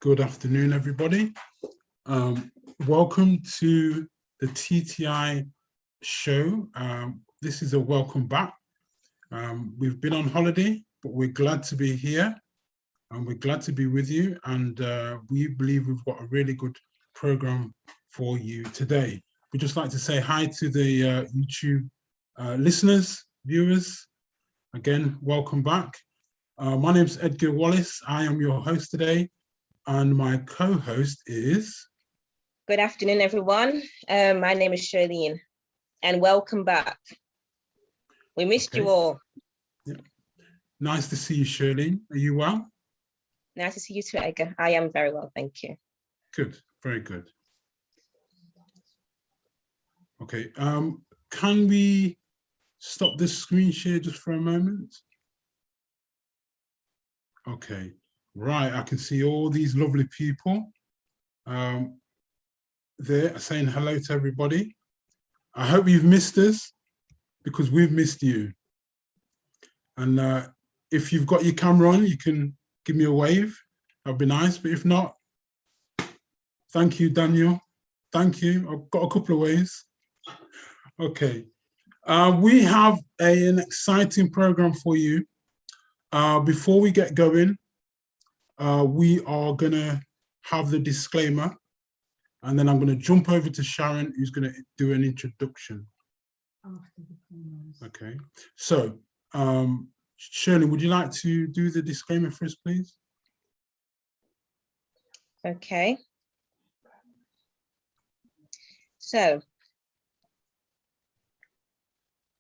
Good afternoon, everybody. Welcome to the TTI show. This is a welcome back. We've been on holiday, but we're glad to be here and we're glad to be with you. And we believe we've got a really good program for you today. We'd just like to say hi to the YouTube listeners, viewers. Again, welcome back. My name's Edgar Wallace. I am your host today. And my co-host is... Good afternoon, everyone. My name is Charlene, and welcome back. We missed you all. Yeah. Nice to see you, Charlene. Are you well? Nice to see you too, Edgar. I am very well, thank you. Good, very good. Okay, can we stop this screen share just for a moment? Okay. Right, I can see all these lovely people there saying hello to everybody. I hope you've missed us because we've missed you. And if you've got your camera on, you can give me a wave. That'd be nice. But if not, thank you, Daniel. Thank you. I've got a couple of waves. Okay. We have an exciting program for you. Before we get going, we are going to have the disclaimer, and then I'm going to jump over to Sharon, who's going to do an introduction. Okay, so Shirley, would you like to do the disclaimer for us, please? Okay. So,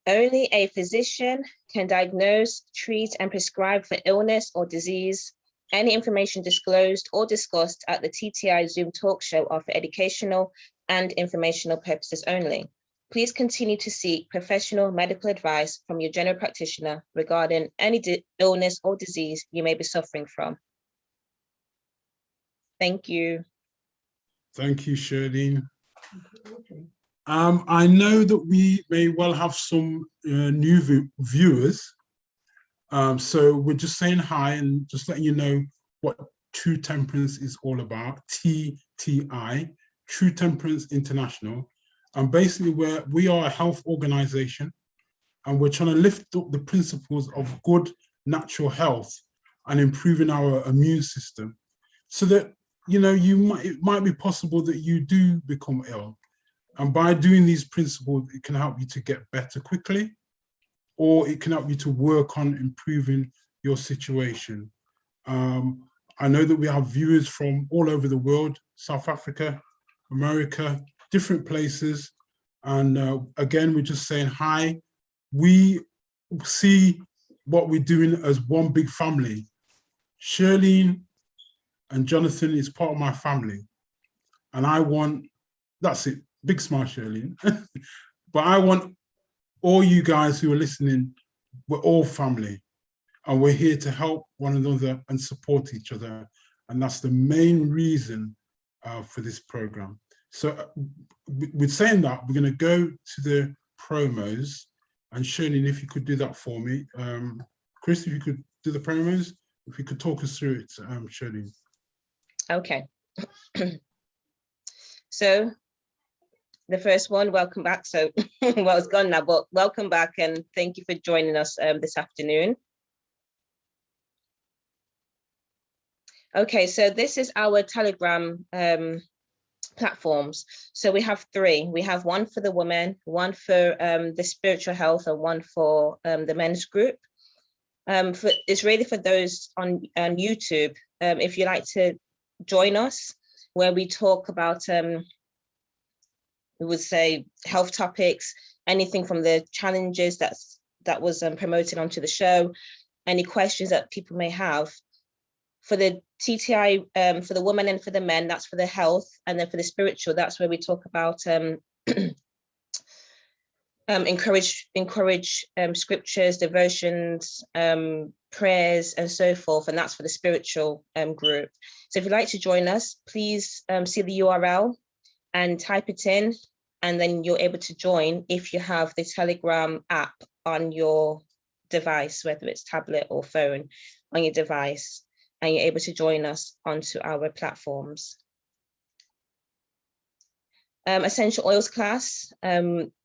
only a physician can diagnose, treat, and prescribe for illness or disease. Any information disclosed or discussed at the TTI Zoom talk show are for educational and informational purposes only. Please continue to seek professional medical advice from your general practitioner regarding any illness or disease you may be suffering from. Thank you. Thank you, Shirley. I know that we may well have some new viewers. So we're just saying hi and just letting you know what True Temperance is all about, TTI, True Temperance International. And basically we are a health organization and we're trying to lift up the principles of good natural health and improving our immune system so that, you know, it might be possible that you do become ill. And by doing these principles, it can help you to get better quickly, or it can help you to work on improving your situation. I know that we have viewers from all over the world, South Africa, America, different places. And again, we're just saying hi. We see what we're doing as one big family. Shirlene and Jonathan is part of my family. And I want, that's it, big smile, Shirlene. But I want all you guys who are listening, we're all family and we're here to help one another and support each other. And that's the main reason for this program. So with saying that, we're going to go to the promos, and Shirley, if you could do that for me. Chris, if you could do the promos, if you could talk us through it, Shirley. Okay. So the first one, welcome back. So, well, it's gone now, but welcome back and thank you for joining us this afternoon. Okay, so this is our Telegram platforms. So we have three. We have one for the women, one for the spiritual health, and one for the men's group. It's really for those on YouTube. If you like to join us, where we talk about we would say health topics, anything from the challenges that was promoted onto the show, any questions that people may have. For the TTI, for the women and for the men, that's for the health, and then for the spiritual, that's where we talk about encourage scriptures, devotions, prayers, and so forth, and that's for the spiritual group. So if you'd like to join us, please see the URL and type it in, and then you're able to join if you have the Telegram app on your device, whether it's tablet or phone on your device. and you're able to join us onto our platforms. Essential oils class,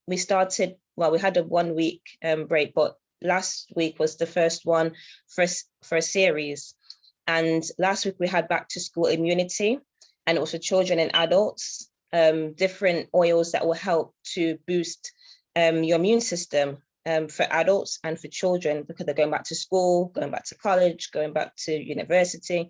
we started, well, we had a 1 week break, but last week was the first one for a series. And last week we had back to school immunity, and also children and adults, different oils that will help to boost your immune system for adults and for children, because they're going back to school, going back to college, going back to university.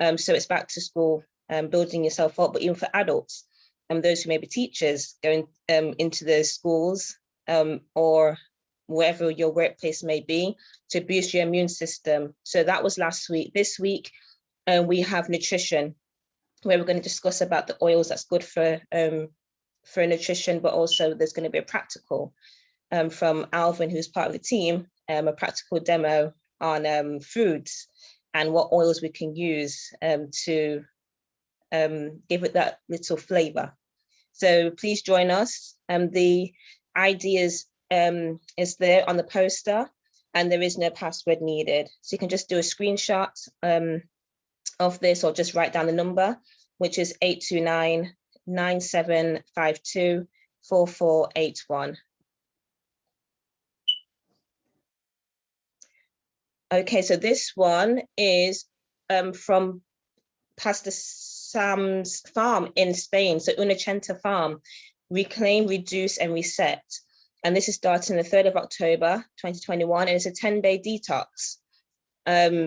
So it's back to school, building yourself up, but even for adults, those who may be teachers going into the schools or wherever your workplace may be, to boost your immune system. So that was last week. This week, we have nutrition, where we're going to discuss about the oils that's good for nutrition, but also there's going to be a practical from Alvin, who's part of the team, a practical demo on foods and what oils we can use to give it that little flavor. So please join us. The ideas is there on the poster, and there is no password needed. So you can just do a screenshot of this, or just write down the number, which is 829-9752-4481. Okay, so this one is from Pastor Sam's farm in Spain, so Unachenta Farm, Reclaim, Reduce and Reset. And this is starting the 3rd of October, 2021, and it's a 10-day detox.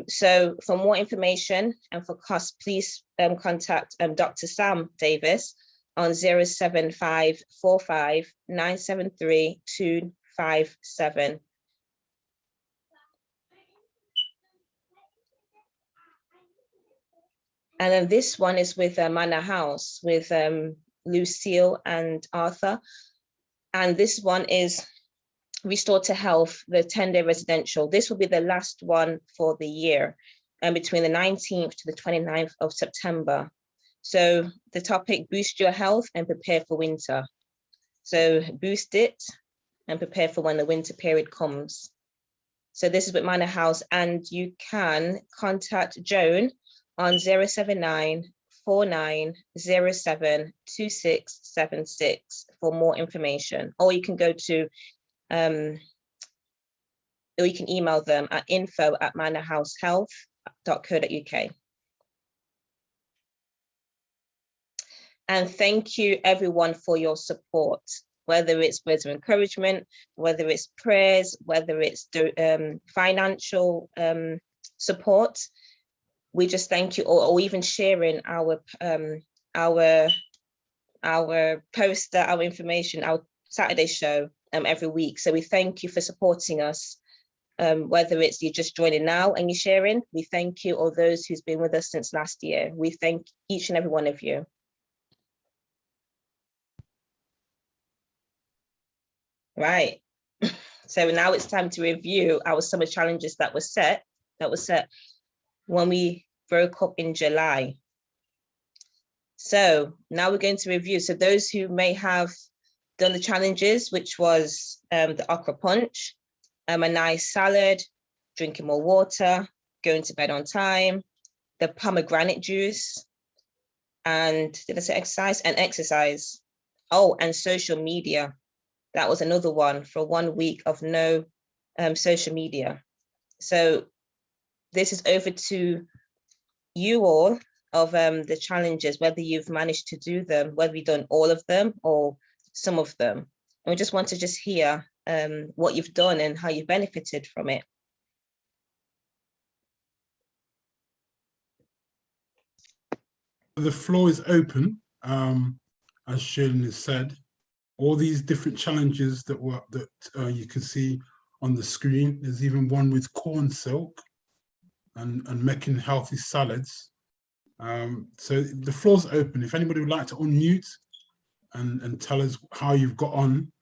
So for more information and for costs, please contact Dr. Sam Davis on 07545 973 257. And then this one is with Manor House, with Lucille and Arthur. And this one is Restore to Health, the 10-day residential. This will be the last one for the year, and between the 19th to the 29th of September. So the topic, boost your health and prepare for winter. So boost it and prepare for when the winter period comes. So this is with Manor House, and you can contact Joan on 079 4907 2676 for more information, or you can go to or you can email them at info@manorhousehealth.co.uk. And thank you everyone for your support, whether it's words of encouragement, whether it's prayers, whether it's financial support. We just thank you, or even sharing our poster, our information, our Saturday show every week. So we thank you for supporting us, whether it's you're just joining now and you're sharing. We thank you, or those who's been with us since last year. We thank each and every one of you. Right. So now it's time to review our summer challenges that were set when we broke up in July. So now we're going to review. So those who may have done the challenges, which was the okra punch, a nice salad, drinking more water, going to bed on time, the pomegranate juice, and did I say exercise? And exercise. Oh, and social media. That was another one, for 1 week of no social media. So this is over to you all of the challenges, whether you've managed to do them, whether you've done all of them or some of them. And we just want to just hear what you've done and how you've benefited from it. The floor is open, as Shailen has said. All these different challenges that you can see on the screen. There's even one with corn silk and making healthy salads. So the floor's open. If anybody would like to unmute and tell us how you've got on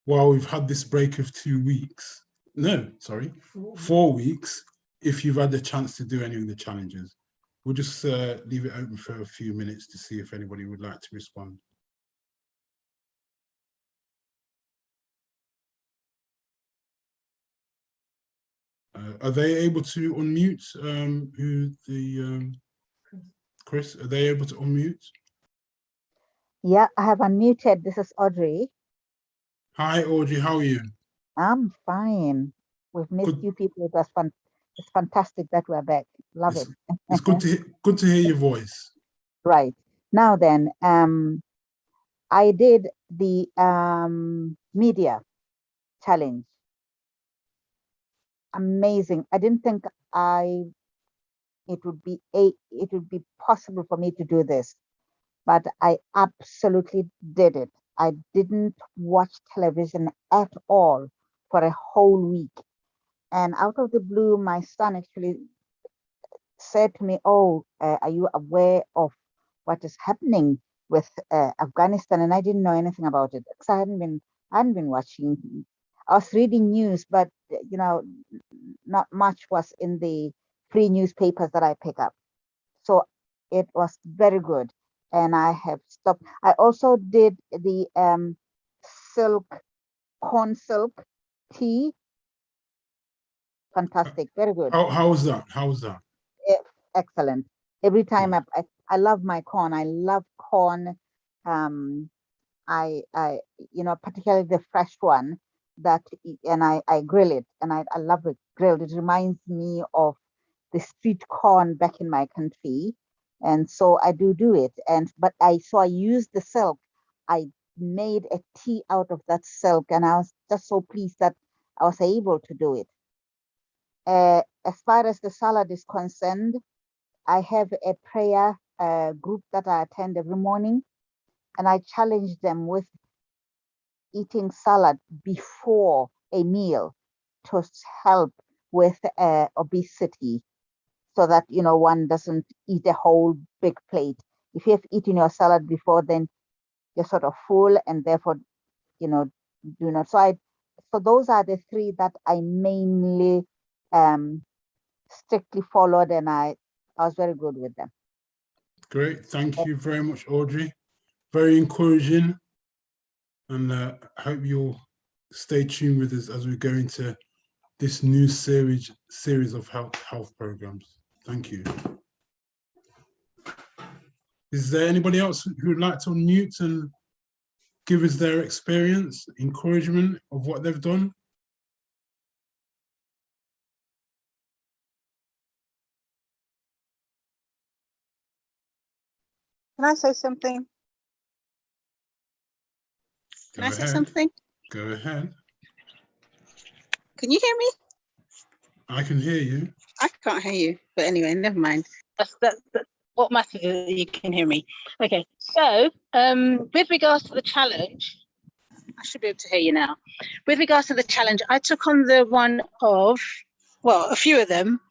while we've had this break of 2 weeks. No, sorry, 4 weeks, if you've had the chance to do any of the challenges. We'll just leave it open for a few minutes to see if anybody would like to respond. Are they able to unmute? Who the Chris? Are they able to unmute? Yeah, I have unmuted. This is Audrey. Hi, Audrey. How are you? I'm fine. We've missed Good. you people. It was fun. It's fantastic that we're back. Love it. It's good to hear your voice. Right. Now then, I did the media challenge. Amazing. I didn't think it would be possible for me to do this, but I absolutely did it. I didn't watch television at all for a whole week. And out of the blue, my son actually said to me, "Oh, are you aware of what is happening with Afghanistan?" And I didn't know anything about it because I hadn't been watching. I was reading news, but not much was in the free newspapers that I pick up. So it was very good, and I have stopped. I also did the corn silk tea. Fantastic, very good. How was that? How was that? Excellent. Every time I love my corn. I love corn. I particularly the fresh one and I grill it, and I love it grilled. It reminds me of the street corn back in my country, and so I do it. But I used the silk. I made a tea out of that silk, and I was just so pleased that I was able to do it. As far as the salad is concerned, I have a prayer group that I attend every morning, and I challenge them with eating salad before a meal to help with obesity, so that one doesn't eat a whole big plate. If you have eaten your salad before, then you're sort of full, and therefore do not. So those are the three that I mainly strictly followed, and I was very good with them. Great. Thank you very much, Audrey. Very encouraging. And I hope you'll stay tuned with us as we go into this new series of health programs. Thank you. Is there anybody else who would like to unmute and give us their experience, encouragement of what they've done? Can I say something? Can I say something? Go ahead. Can you hear me? I can hear you. I can't hear you, but anyway, never mind. That's what matters is that you can hear me. Okay, so with regards to the challenge, I should be able to hear you now. With regards to the challenge, I took on the one of, well, a few of them.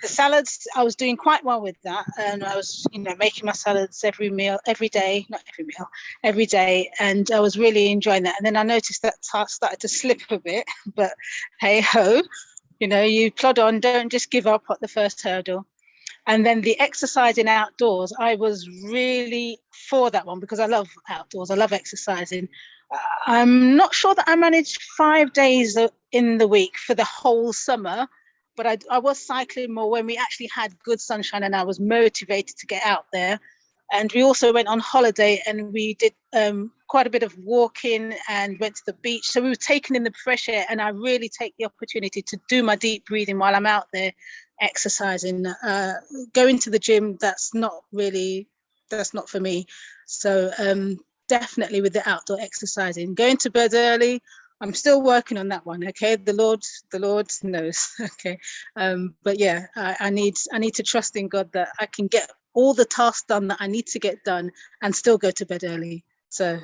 The salads, I was doing quite well with that, and I was, making my salads every day, and I was really enjoying that. And then I noticed that started to slip a bit, but hey ho, you plod on, don't just give up at the first hurdle. And then the exercising outdoors, I was really for that one because I love outdoors, I love exercising. I'm not sure that I managed 5 days in the week for the whole summer, but I was cycling more when we actually had good sunshine and I was motivated to get out there. And we also went on holiday and we did quite a bit of walking and went to the beach. So we were taking in the fresh air, and I really take the opportunity to do my deep breathing while I'm out there exercising. Going to the gym, that's not for me. So definitely with the outdoor exercising. Going to bed early, I'm still working on that one. Okay, the Lord knows. Okay, but yeah, I need to trust in God that I can get all the tasks done that I need to get done and still go to bed early. So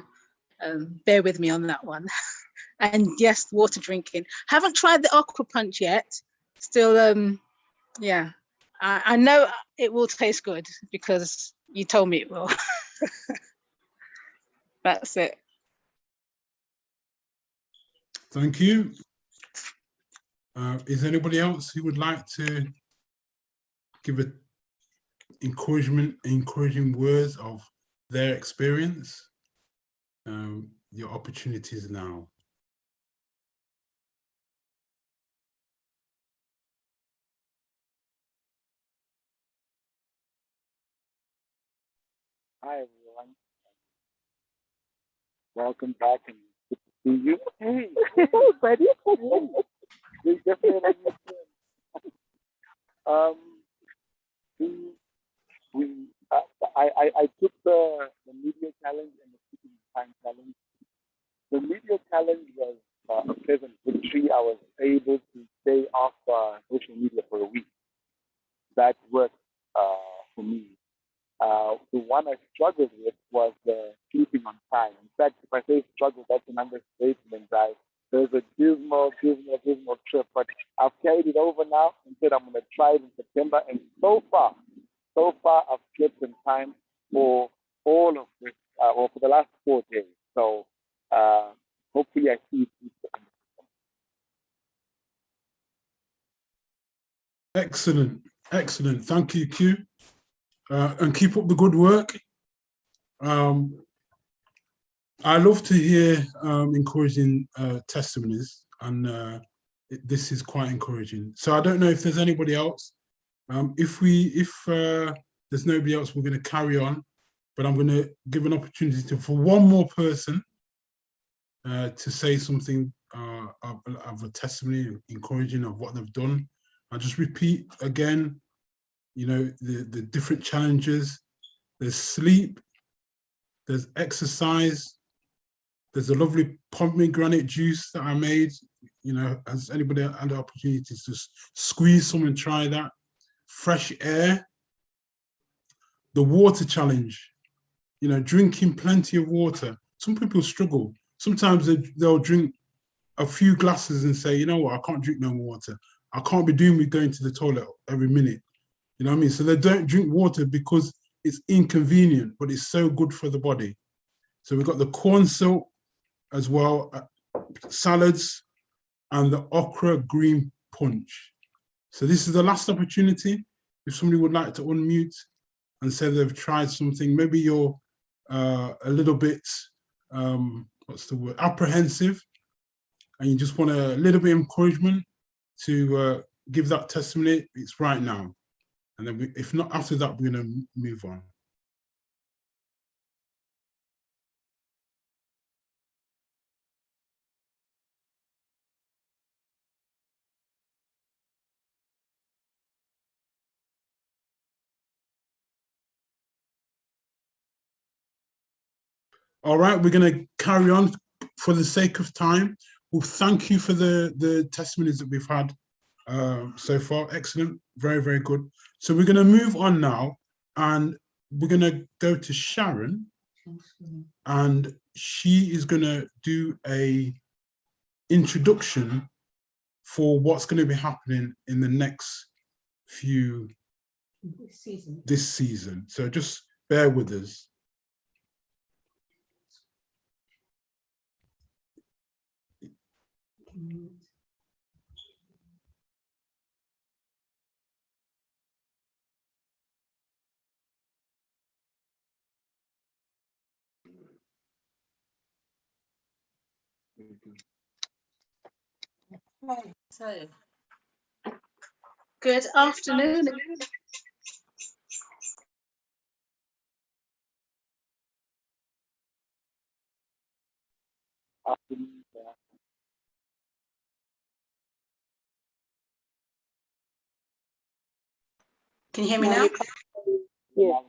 bear with me on that one. And yes, water drinking. Haven't tried the aqua punch yet. Still, yeah. I know it will taste good because you told me it will. That's it. Thank you. Is anybody else who would like to give encouraging words of their experience? Your opportunities now. Hi, everyone. Welcome back and good to see you. Hey, buddy. We definitely miss you. Um, we, we, I took the media challenge and the speaking time challenge. The media challenge was a pleasant victory. I was able to stay off social media for a week. That worked for me. The one I struggled with was sleeping on time. In fact, if I say struggle, that's an understatement, guys. There's a dismal trip, but I've carried it over now and said I'm going to try it in September. And so far, I've slept in time for all of this, or for the last 4 days. So hopefully I see it. Excellent, excellent. Thank you, Q. And keep up the good work. I love to hear encouraging testimonies, and this is quite encouraging. So I don't know if there's anybody else. If there's nobody else, we're going to carry on. But I'm going to give an opportunity for one more person to say something of a testimony, encouraging of what they've done. I'll just repeat again, you know, the different challenges. There's sleep, there's exercise, there's a lovely pomegranate juice that I made. You know, has anybody had the opportunity to squeeze some and try that? Fresh air, the water challenge, you know, drinking plenty of water. Some people struggle. Sometimes they'll drink a few glasses and say, you know what, I can't drink no more water. I can't be doing with going to the toilet every minute. You know what I mean? So they don't drink water because it's inconvenient, but it's so good for the body. So we've got the corn silk as well, salads, and the okra green punch. So this is the last opportunity. If somebody would like to unmute and say they've tried something, maybe you're a little bit, what's the word, apprehensive, and you just want a little bit of encouragement to give that testimony, it's right now. And then if not, after that, we're going to move on. All right, we're going to carry on for the sake of time. Well, thank you for the testimonies that we've had so far. Excellent, very, very good. So we're going to move on now, and we're going to go to Sharon, and she is going to do a introduction for what's going to be happening in the next few this season. So just bear with us. So, good afternoon. Can you hear me now? Yeah.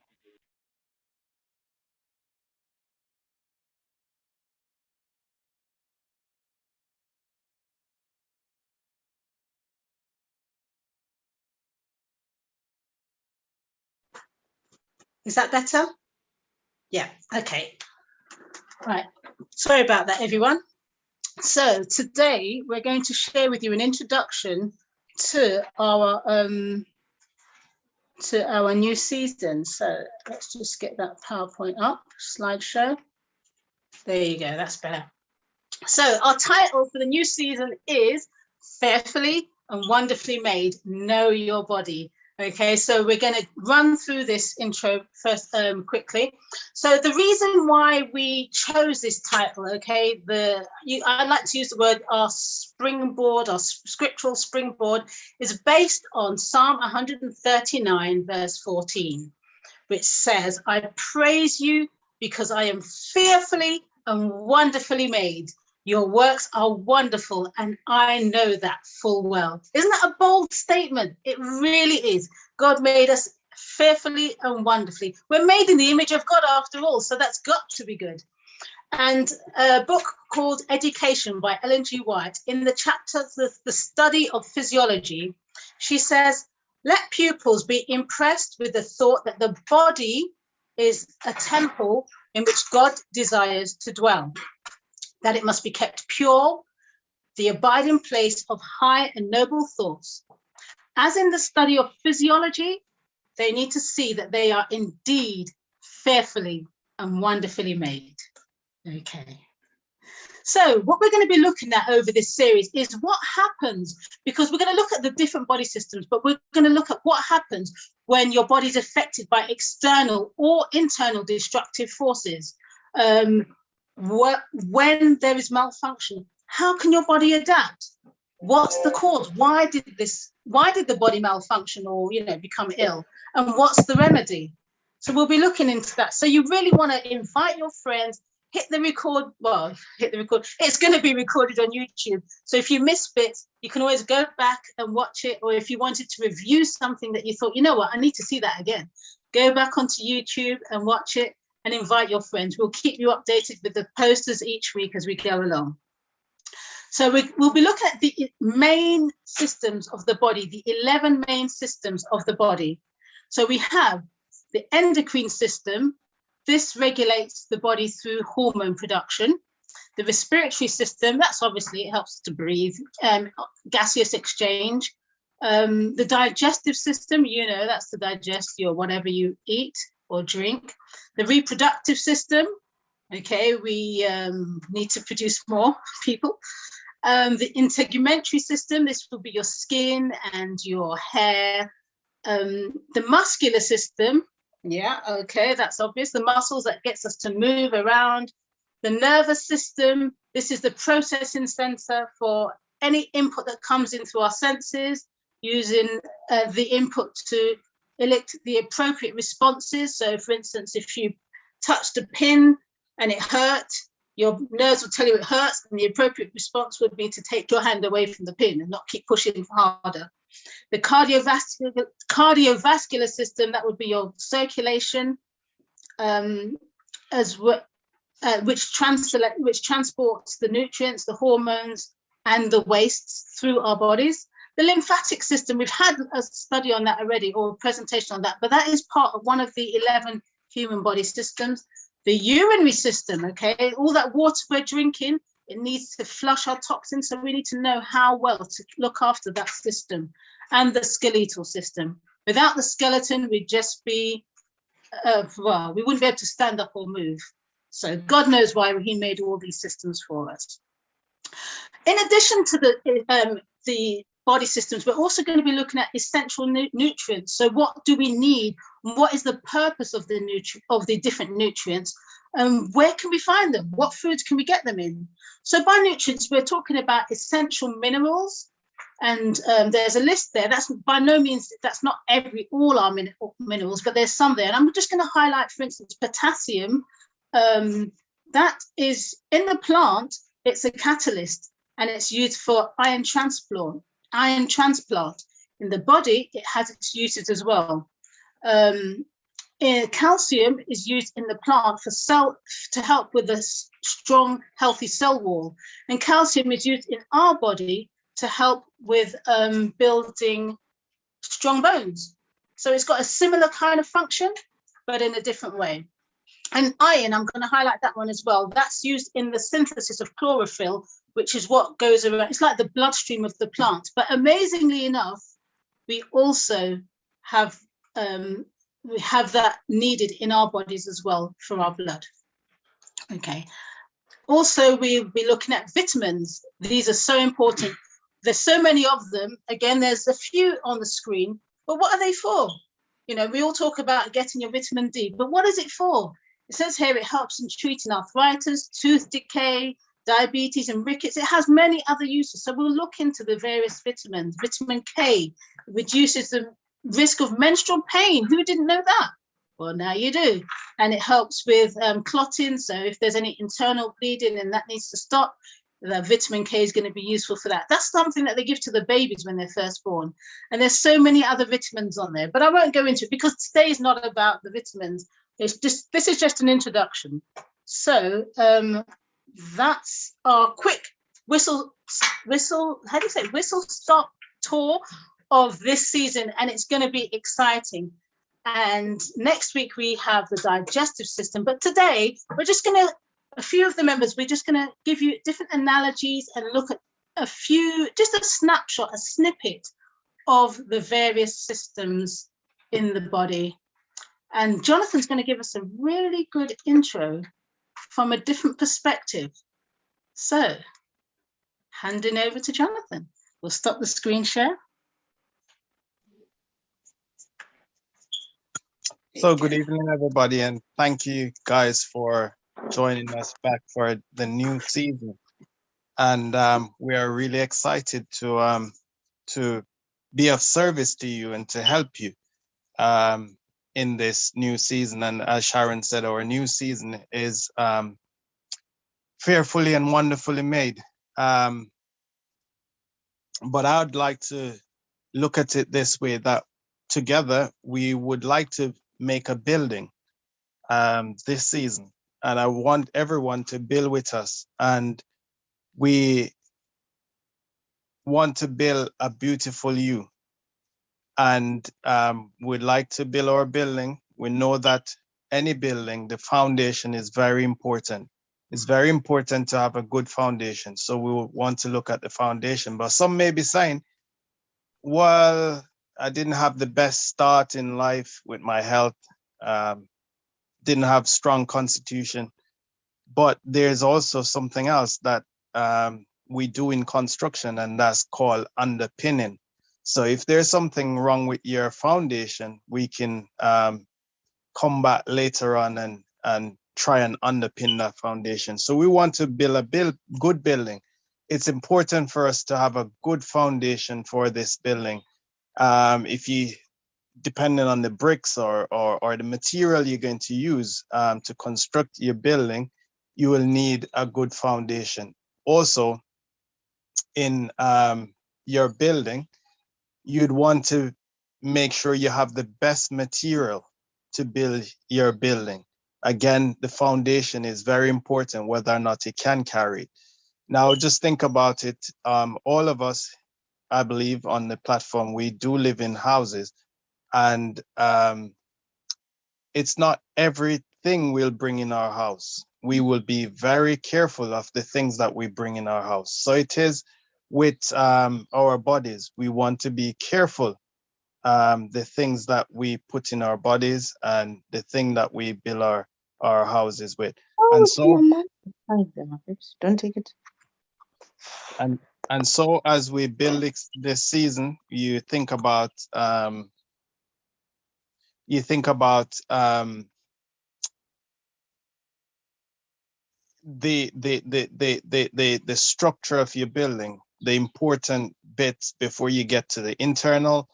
Is that better? Yeah, okay. Right, sorry about that, everyone. So today we're going to share with you an introduction to our new season. So let's just get that PowerPoint up, slideshow. There you go, that's better. So our title for the new season is Fearfully and Wonderfully Made, Know Your Body. Okay, so we're going to run through this intro first quickly. So the reason why we chose this title, okay, I like to use the word our springboard, our scriptural springboard, is based on Psalm 139, verse 14. which says, I praise you because I am fearfully and wonderfully made. Your works are wonderful, and I know that full well. Isn't that a bold statement? It really is. God made us fearfully and wonderfully. We're made in the image of God after all, so that's got to be good. And a book called Education by Ellen G. White, in the chapter, the study of physiology, she says, let pupils be impressed with the thought that the body is a temple in which God desires to dwell, that it must be kept pure, the abiding place of high and noble thoughts. As in the study of physiology, they need to see that they are indeed fearfully and wonderfully made. Okay. So what we're going to be looking at over this series is what happens, because we're going to look at the different body systems, but we're going to look at what happens when your body is affected by external or internal destructive forces. When there is malfunction, how can your body adapt? What's the cause? Why did the body malfunction or, become ill? And what's the remedy? So we'll be looking into that. So you really want to invite your friends, hit the record. It's going to be recorded on YouTube. So if you miss bits, you can always go back and watch it. Or if you wanted to review something that you thought, you know what, I need to see that again, go back onto YouTube and watch it and invite your friends. We'll keep you updated with the posters each week as we go along. So we'll be looking at the main systems of the body, the 11 main systems of the body. So we have the endocrine system. This regulates the body through hormone production. The respiratory system, that's obviously, it helps to breathe, gaseous exchange. The digestive system, that's to digest your whatever you eat or drink. The reproductive system, okay, we need to produce more people. The integumentary system, this will be your skin and your hair. The muscular system, yeah, okay, that's obvious. The muscles that gets us to move around. The nervous system, this is the processing center for any input that comes in through our senses, using the input to elect the appropriate responses. So for instance, if you touched a pin and it hurt, your nerves will tell you it hurts, and the appropriate response would be to take your hand away from the pin and not keep pushing harder. The cardiovascular system, that would be your circulation, which transports the nutrients, the hormones, and the wastes through our bodies. The lymphatic system, we've had a study on that already, or a presentation on that, but that is part of one of the 11 human body systems. The urinary system, okay, all that water we're drinking, it needs to flush our toxins, so we need to know how well to look after that system. And the skeletal system. Without the skeleton, we'd just be, we wouldn't be able to stand up or move. So God knows why he made all these systems for us. In addition to the body systems, we're also going to be looking at essential nutrients. So what do we need? What is the purpose of the different nutrients? Where can we find them? What foods can we get them in? So by nutrients, we're talking about essential minerals. And there's a list there. That's by no means, that's not all our minerals, but there's some there. And I'm just going to highlight, for instance, potassium. That is in the plant, it's a catalyst, and it's used for iron transplant. In the body, it has its uses as well. Calcium is used in the plant to help with a strong, healthy cell wall. And calcium is used in our body to help with building strong bones. So it's got a similar kind of function, but in a different way. And iron, I'm going to highlight that one as well. That's used in the synthesis of chlorophyll, which is what goes around. It's like the bloodstream of the plant. But amazingly enough, we also have that needed in our bodies as well for our blood. Okay. Also, we'll be looking at vitamins. These are so important. There's so many of them. Again, there's a few on the screen, but what are they for? We all talk about getting your vitamin D, but what is it for? It says here it helps in treating arthritis, tooth decay, diabetes, and rickets. It has many other uses. So we'll look into the various vitamins. Vitamin K reduces the risk of menstrual pain. Who didn't know that? Well, now you do. And it helps with clotting. So if there's any internal bleeding and that needs to stop, the vitamin K is going to be useful for that. That's something that they give to the babies when they're first born. And there's so many other vitamins on there, but I won't go into it because today is not about the vitamins. It's just, this is just an introduction. So that's our quick whistle, how do you say, whistle stop tour of this season, and it's going to be exciting. And next week we have the digestive system, but today we're just going to, a few of the members, we're just going to give you different analogies and look at a few, just a snapshot, a snippet of the various systems in the body. And Jonathan's going to give us a really good intro from a different perspective. So, handing over to Jonathan. We'll stop the screen share. So good evening, everybody, and thank you guys for joining us back for the new season. And we are really excited to be of service to you and to help you in this new season. And as Sharon said, our new season is fearfully and wonderfully made. But I would like to look at it this way, that together we would like to make a building this season. And I want everyone to build with us. And we want to build a beautiful you. And we'd like to build our building. We know that any building, the foundation is very important. It's very important to have a good foundation. So we will want to look at the foundation. But some may be saying, well, I didn't have the best start in life with my health, didn't have strong constitution. But there's also something else that we do in construction, and that's called underpinning. So if there's something wrong with your foundation, we can come back later on and try and underpin that foundation. So we want to build a good building. It's important for us to have a good foundation for this building. If you, depending on the bricks or the material you're going to use to construct your building, you will need a good foundation. Also, in your building, you'd want to make sure you have the best material to build your building. Again, the foundation is very important, whether or not it can carry it. Now, just think about it. All of us, I believe, on the platform, we do live in houses, and it's not everything we'll bring in our house. We will be very careful of the things that we bring in our house. So it is with our bodies. We want to be careful the things that we put in our bodies and the thing that we build our houses with. And so, don't take it. And so as we build this season, you think about the structure of your building, the important bits before you get to the internal,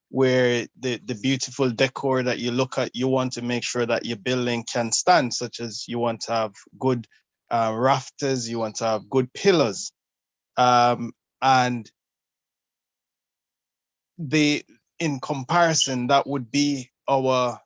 where the beautiful decor that you look at, you want to make sure that your building can stand, such as you want to have good rafters, you want to have good pillars. And in comparison, that would be our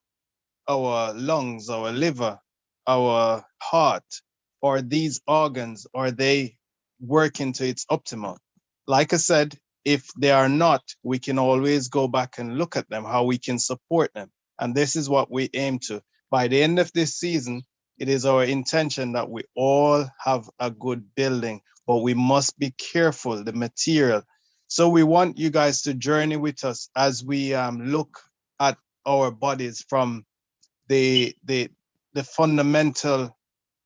lungs, our liver, our heart, or these organs, are they working to its optimal? Like I said, if they are not, we can always go back and look at them, how we can support them. And this is what we aim to. By the end of this season, it is our intention that we all have a good building, but we must be careful, the material. So we want you guys to journey with us as we look at our bodies from the fundamental,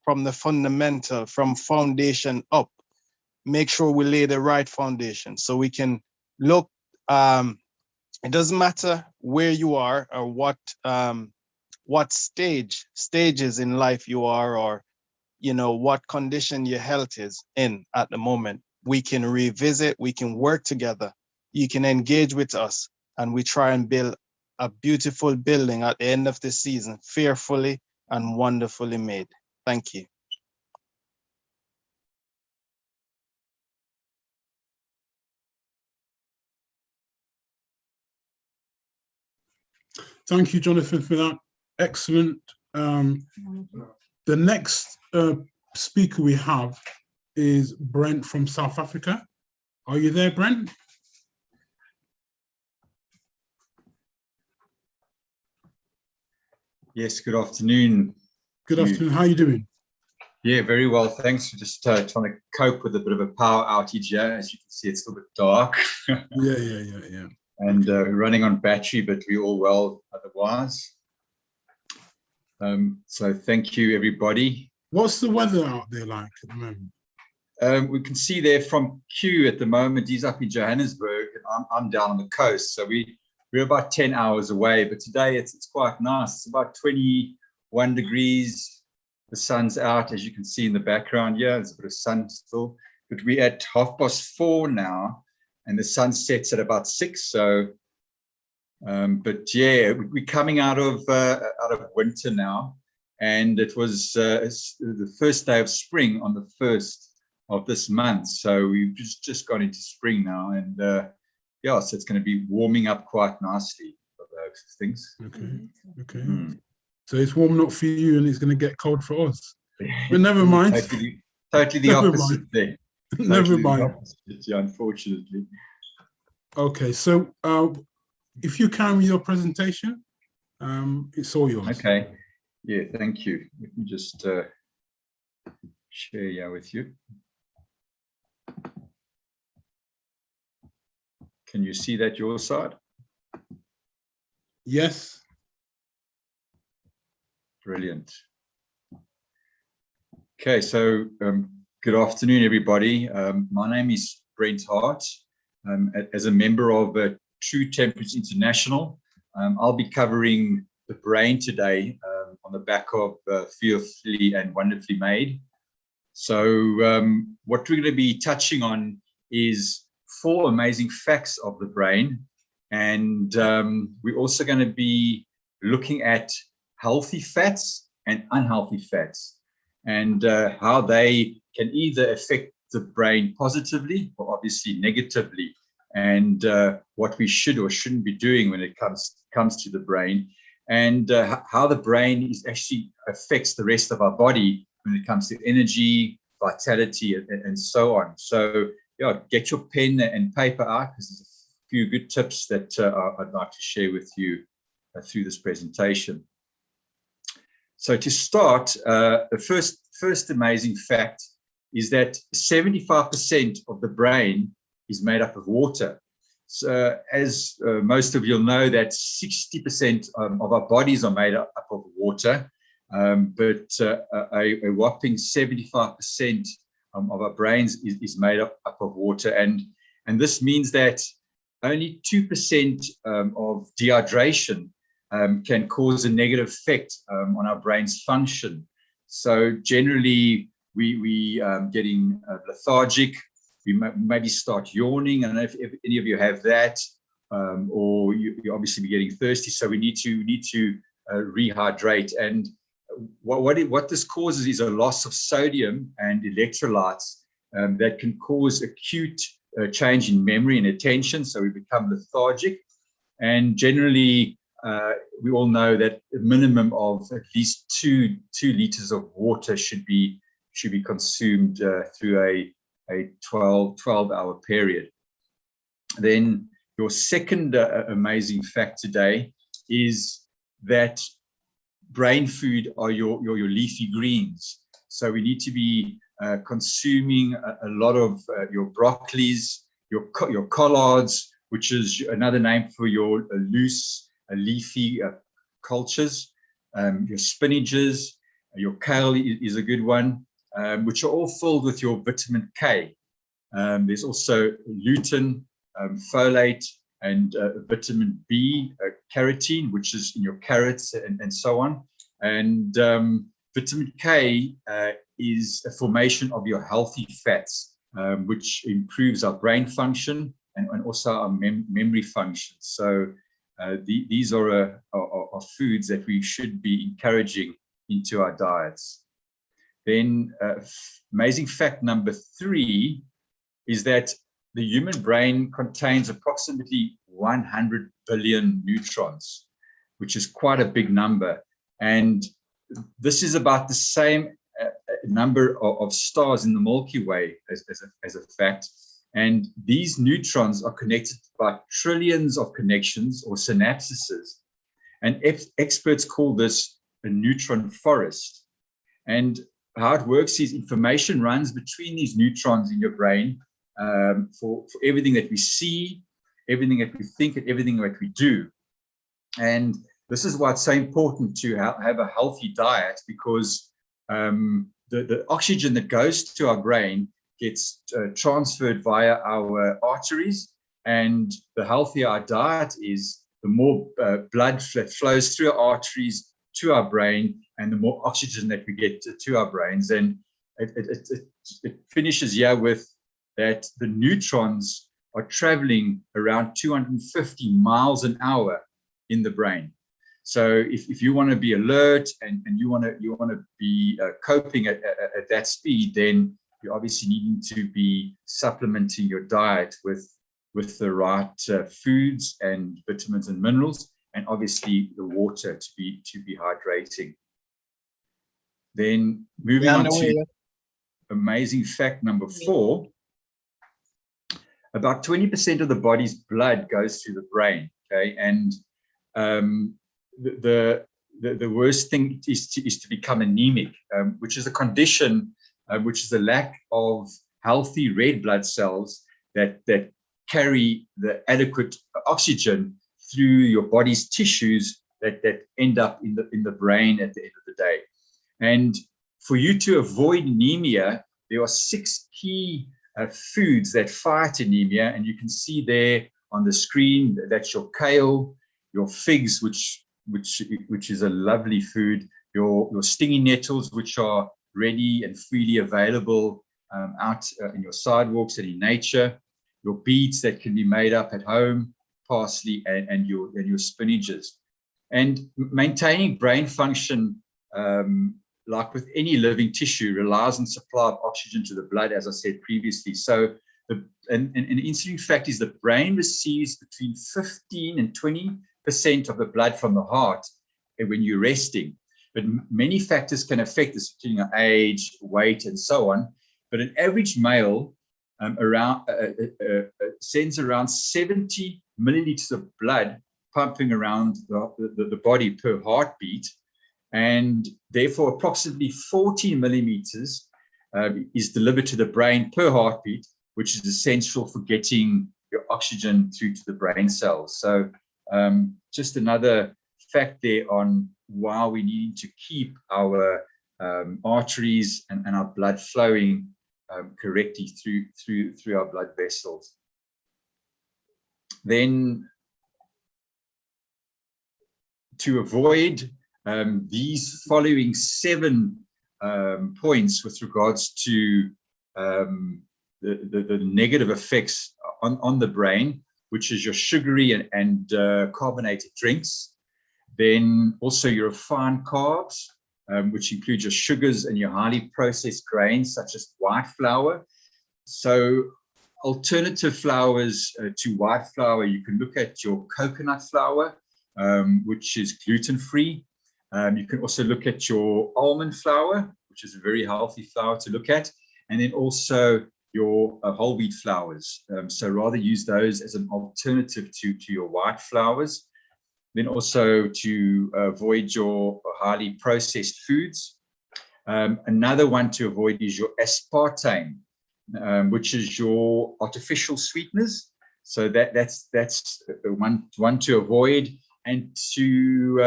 from foundation up. Make sure we lay the right foundation so we can look. It doesn't matter where you are or what stages in life you are, or what condition your health is in at the moment. We can revisit, we can work together, you can engage with us, and we try and build a beautiful building at the end of the season, fearfully and wonderfully made. Thank you. Thank you, Jonathan, for that. Excellent. The next speaker we have is Brent from South Africa. Are you there, Brent? Yes, good afternoon. Good afternoon. How are you doing? Yeah, very well. Thanks for just trying to cope with a bit of a power outage here. As you can see, it's a little bit dark. Yeah. And running on battery, but we're all well otherwise. So thank you, everybody. What's the weather out there like at the moment? We can see there from Q at the moment, he's up in Johannesburg, and I'm down on the coast. So we're about 10 hours away, but today it's quite nice. It's about 21 degrees. The sun's out, as you can see in the background. Yeah, there's a bit of sun still, but we're at 4:30 now, and the sun sets at about 6. So, but yeah, we're coming out of winter now, and it was the first day of spring on the 1st of this month. So we've just got into spring now, and yeah, so it's going to be warming up quite nicely for those things. Okay. So it's warming up for you, and it's going to get cold for us. But never mind. Totally the opposite there. Never mind. Opposite, yeah, unfortunately. Okay, so if you can with your presentation, it's all yours. Okay. Yeah, thank you. Let me just share with you. Can you see that your side? Yes. Brilliant. Okay, so good afternoon, everybody. My name is Brent Hart. As a member of True Temperance International, I'll be covering the brain today on the back of Fearfully and Wonderfully Made. So what we're going to be touching on is 4 amazing facts of the brain. And we're also going to be looking at healthy fats and unhealthy fats, and how they can either affect the brain positively or obviously negatively, and what we should or shouldn't be doing when it comes to the brain, and how the brain actually affects the rest of our body when it comes to energy, vitality, and so on. So yeah, get your pen and paper out, because there's a few good tips that I'd like to share with you through this presentation. So to start, the first amazing fact is that 75% of the brain is made up of water. So as most of you'll know, that 60% of our bodies are made up of water, but a whopping 75% of our brains is made up of water. And this means that only 2% of dehydration can cause a negative effect on our brain's function. So generally, we getting lethargic. We maybe start yawning. I don't know if any of you have that, or you obviously be getting thirsty. So we need to rehydrate. And what this causes is a loss of sodium and electrolytes that can cause acute change in memory and attention. So we become lethargic, and generally, we all know that a minimum of at least 2 liters of water should be consumed through a 12-hour period. Then your second amazing fact today is that brain food are your leafy greens. So we need to be consuming a lot of your broccolis, your collards, which is another name for your loose leafy cultures, your spinaches, your kale is a good one, which are all filled with your vitamin K. There's also lutein, folate, and vitamin B, carotene, which is in your carrots and so on. And vitamin K is a formation of your healthy fats, which improves our brain function and also our memory function. So these are foods that we should be encouraging into our diets. Then amazing fact number 3 is that the human brain contains approximately 100 billion neutrons, which is quite a big number. And this is about the same number of stars in the Milky Way as a fact. And these neutrons are connected by trillions of connections or synapses. And experts call this a neutron forest. And how it works is information runs between these neutrons in your brain for everything that we see, everything that we think, and everything that we do. And this is why it's so important to have a healthy diet, because the oxygen that goes to our brain gets transferred via our arteries, and the healthier our diet is, the more blood that flows through our arteries to our brain, and the more oxygen that we get to our brains. And it finishes here with that the neutrons are traveling around 250 miles an hour in the brain. So if you want to be alert and you want to be coping at that speed, then you're obviously needing to be supplementing your diet with the right foods and vitamins and minerals, and obviously the water to be hydrating. Then moving on to amazing fact number 4, about 20% of the body's blood goes through the brain. Okay, and the worst thing is to become anemic, which is a condition which is a lack of healthy red blood cells that carry the adequate oxygen through your body's tissues that end up in the brain at the end of the day. And for you to avoid anemia, there are 6 key foods that fight anemia, and you can see there on the screen. That's your kale, your figs, which is a lovely food, your stinging nettles, which are ready and freely available out in your sidewalks and in nature, your beets that can be made up at home, parsley, and your spinaches. And maintaining brain function, like with any living tissue, relies on supply of oxygen to the blood, as I said previously. So an interesting fact is the brain receives between 15 and 20% of the blood from the heart when you're resting. But many factors can affect this, including age, weight, and so on. But an average male sends around 70 milliliters of blood pumping around the body per heartbeat, and therefore approximately 40 millimeters is delivered to the brain per heartbeat, which is essential for getting your oxygen through to the brain cells. So just another fact there on why we need to keep our arteries and our blood flowing correctly through our blood vessels. Then to avoid these following 7 points with regards to the negative effects on the brain, which is your sugary and carbonated drinks, then also your refined carbs, which include your sugars and your highly processed grains such as white flour. So alternative flours to white flour, you can look at your coconut flour, which is gluten-free. You can also look at your almond flour, which is a very healthy flour to look at, and then also your whole wheat flours. So rather use those as an alternative to your white flours. Then also to avoid your highly processed foods. Another one to avoid is your aspartame, which is your artificial sweeteners. So that's one to avoid. And to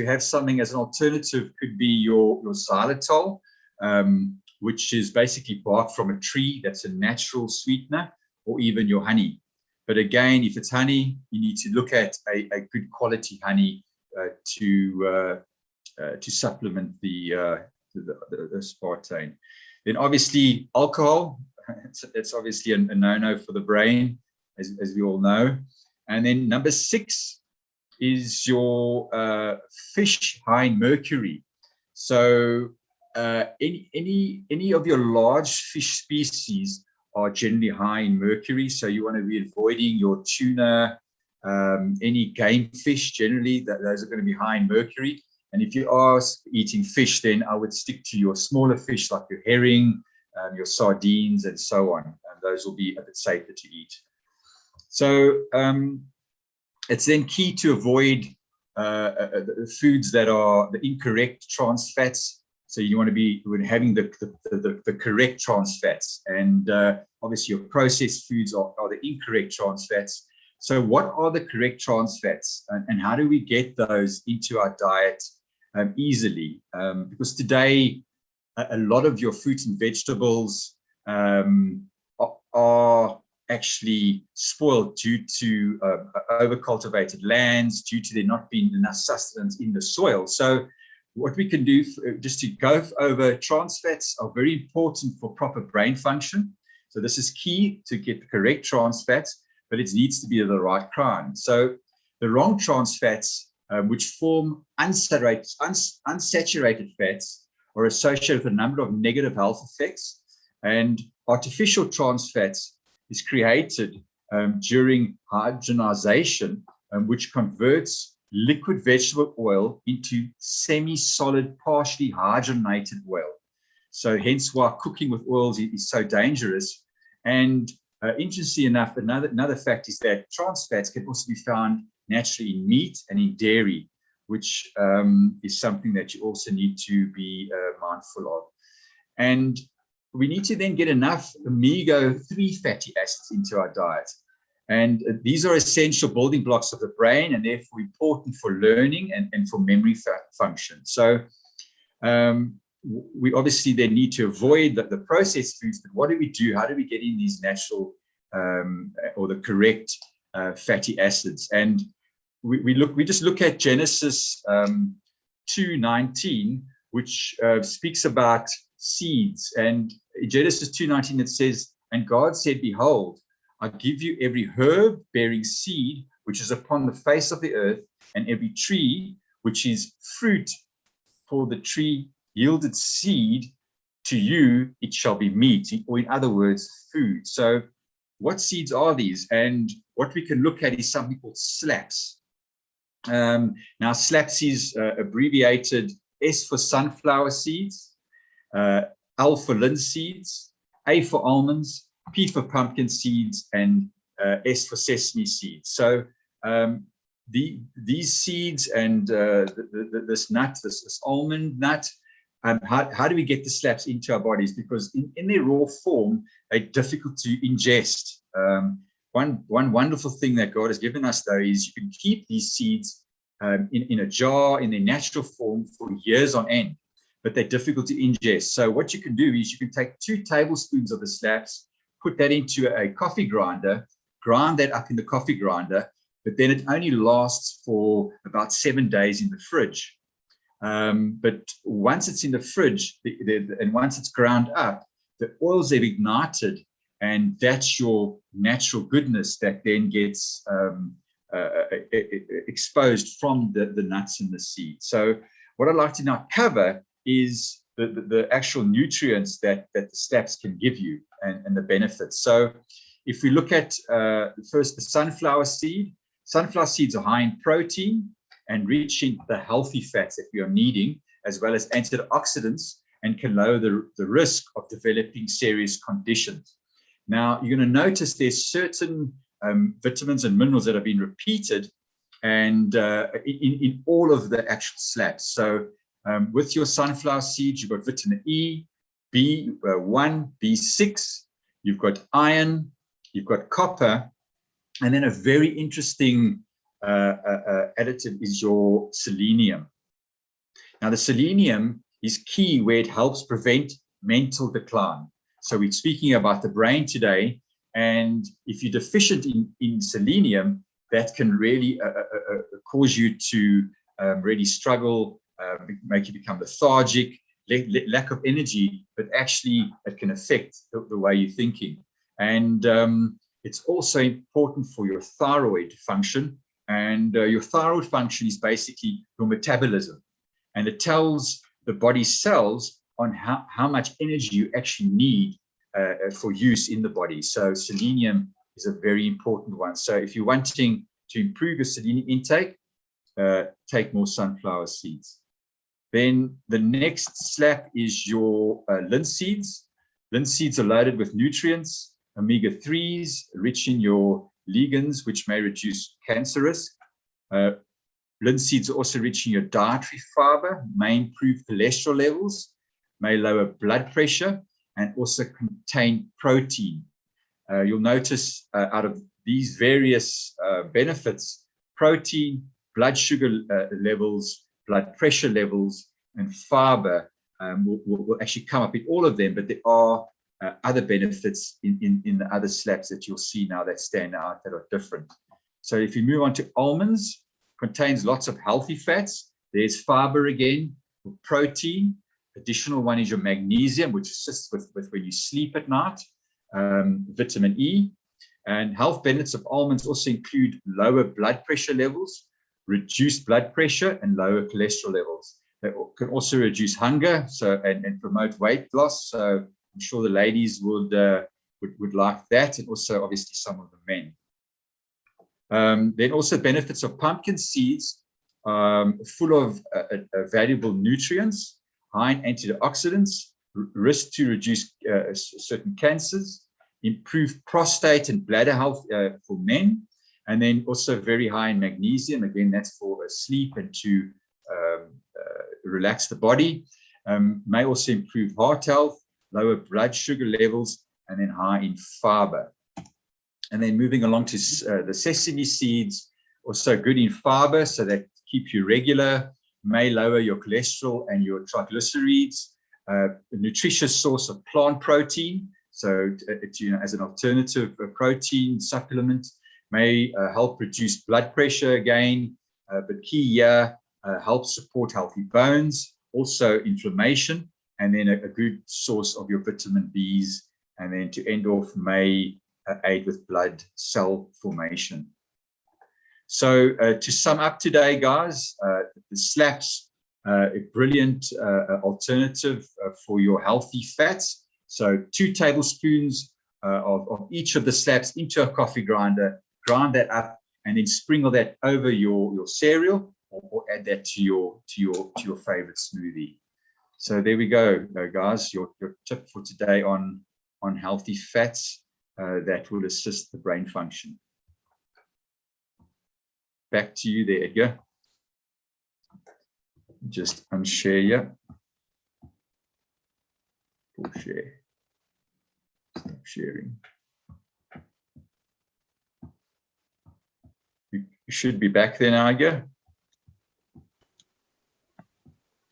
have something as an alternative could be your xylitol, which is basically bark from a tree. That's a natural sweetener, or even your honey. But again, if it's honey, you need to look at a good quality honey to supplement the aspartame. Then obviously alcohol. That's obviously a no-no for the brain, as we all know. And then number 6 is your fish high in mercury. So any of your large fish species are generally high in mercury. So you want to be avoiding your tuna, any game fish generally, those are going to be high in mercury. And if you are eating fish, then I would stick to your smaller fish like your herring, your sardines, and so on. And those will be a bit safer to eat. So it's then key to avoid foods that are the incorrect trans fats. So you want to be having the correct trans fats. And obviously your processed foods are the incorrect trans fats. So what are the correct trans fats, and how do we get those into our diet easily? Because today, a lot of your fruits and vegetables are actually spoiled due to over-cultivated lands, due to there not being enough sustenance in the soil. So what we can do, just to go over, trans fats are very important for proper brain function. So this is key to get the correct trans fats, but it needs to be of the right kind. So the wrong trans fats, which form unsaturated fats, are associated with a number of negative health effects. And artificial trans fats is created during hydrogenization, which converts liquid vegetable oil into semi-solid, partially hydrogenated oil. So hence why cooking with oils is so dangerous. And interestingly enough, another fact is that trans fats can also be found naturally in meat and in dairy, which is something that you also need to be mindful of. And we need to then get enough omega-3 fatty acids into our diet. And these are essential building blocks of the brain, and therefore important for learning and for memory function. So we obviously then need to avoid the processed foods, but what do we do? How do we get in these natural or the correct fatty acids? And we just look at Genesis 2:19, which speaks about seeds. And in Genesis 2:19 it says, "And God said, Behold, I give you every herb bearing seed which is upon the face of the earth, and every tree which is fruit for the tree yielded seed, to you it shall be meat," or in other words, food. So what seeds are these? And what we can look at is something called SLAPs. Now SLAPs is abbreviated S for sunflower seeds, L for linseeds, A for almonds, P for pumpkin seeds, and S for sesame seeds. So these seeds and this nut, this almond nut, how do we get the SLAPs into our bodies? Because in their raw form, they're difficult to ingest. One wonderful thing that God has given us, though, is you can keep these seeds in a jar in their natural form for years on end, but they're difficult to ingest. So what you can do is you can take 2 tablespoons of the SLAPs, put that into a coffee grinder, grind that up in the coffee grinder, but then it only lasts for about 7 days in the fridge. But once it's in the fridge and once it's ground up, the oils have ignited, and that's your natural goodness that then gets exposed from the nuts and the seeds. So what I'd like to now cover is the actual nutrients that the SLAPs can give you and the benefits. So if we look at first the sunflower seeds are high in protein and rich in the healthy fats that we are needing, as well as antioxidants, and can lower the risk of developing serious conditions. Now, you're going to notice there's certain vitamins and minerals that have been repeated and in all of the actual SLAPs. So with your sunflower seeds, you've got vitamin E, B1, B6, you've got iron, you've got copper, and then a very interesting additive is your selenium. Now, the selenium is key where it helps prevent mental decline. So we're speaking about the brain today, and if you're deficient in selenium, that can really cause you to really struggle, make you become lethargic, lack of energy, but actually it can affect the way you're thinking. And it's also important for your thyroid function And your thyroid function is basically your metabolism. And it tells the body cells on how much energy you actually need for use in the body. So selenium is a very important one. So if you're wanting to improve your selenium intake, take more sunflower seeds. Then the next slap is your linseeds. Linseeds are loaded with nutrients, omega-3s, rich in your ligands, which may reduce cancer risk. Linseeds are also rich in your dietary fiber, may improve cholesterol levels, may lower blood pressure, and also contain protein. You'll notice out of these various benefits, protein, blood sugar levels, blood pressure levels, and fiber will actually come up in all of them, but there are other benefits in the other slaps that you'll see now that stand out that are different. So if you move on to almonds, contains lots of healthy fats. There's fiber again, protein. Additional one is your magnesium, which assists with when you sleep at night, vitamin E. And health benefits of almonds also include lower blood pressure levels, reduced blood pressure, and lower cholesterol levels. They can also reduce hunger and promote weight loss. So I'm sure the ladies would like that, and also obviously some of the men. Then also benefits of pumpkin seeds, full of valuable nutrients, high in antioxidants, risk to reduce certain cancers, improve prostate and bladder health for men, and then also very high in magnesium. Again, that's for sleep and to relax the body. May also improve heart health, lower blood sugar levels, and then high in fiber. And then moving along to the sesame seeds, also good in fiber, so that keep you regular, may lower your cholesterol and your triglycerides, a nutritious source of plant protein. So as an alternative protein supplement, may help reduce blood pressure again, but key here, help support healthy bones, also inflammation, and then a good source of your vitamin Bs. And then to end off, may aid with blood cell formation. So to sum up today, guys, the slaps, a brilliant alternative for your healthy fats. So 2 tablespoons of each of the slaps into a coffee grinder, grind that up, and then sprinkle that over your cereal, or add that to your favorite smoothie. So there we go, guys. Your tip for today on healthy fats that will assist the brain function. Back to you there, Edgar. Just unshare you. Full share. Stop sharing. You should be back there now, Edgar.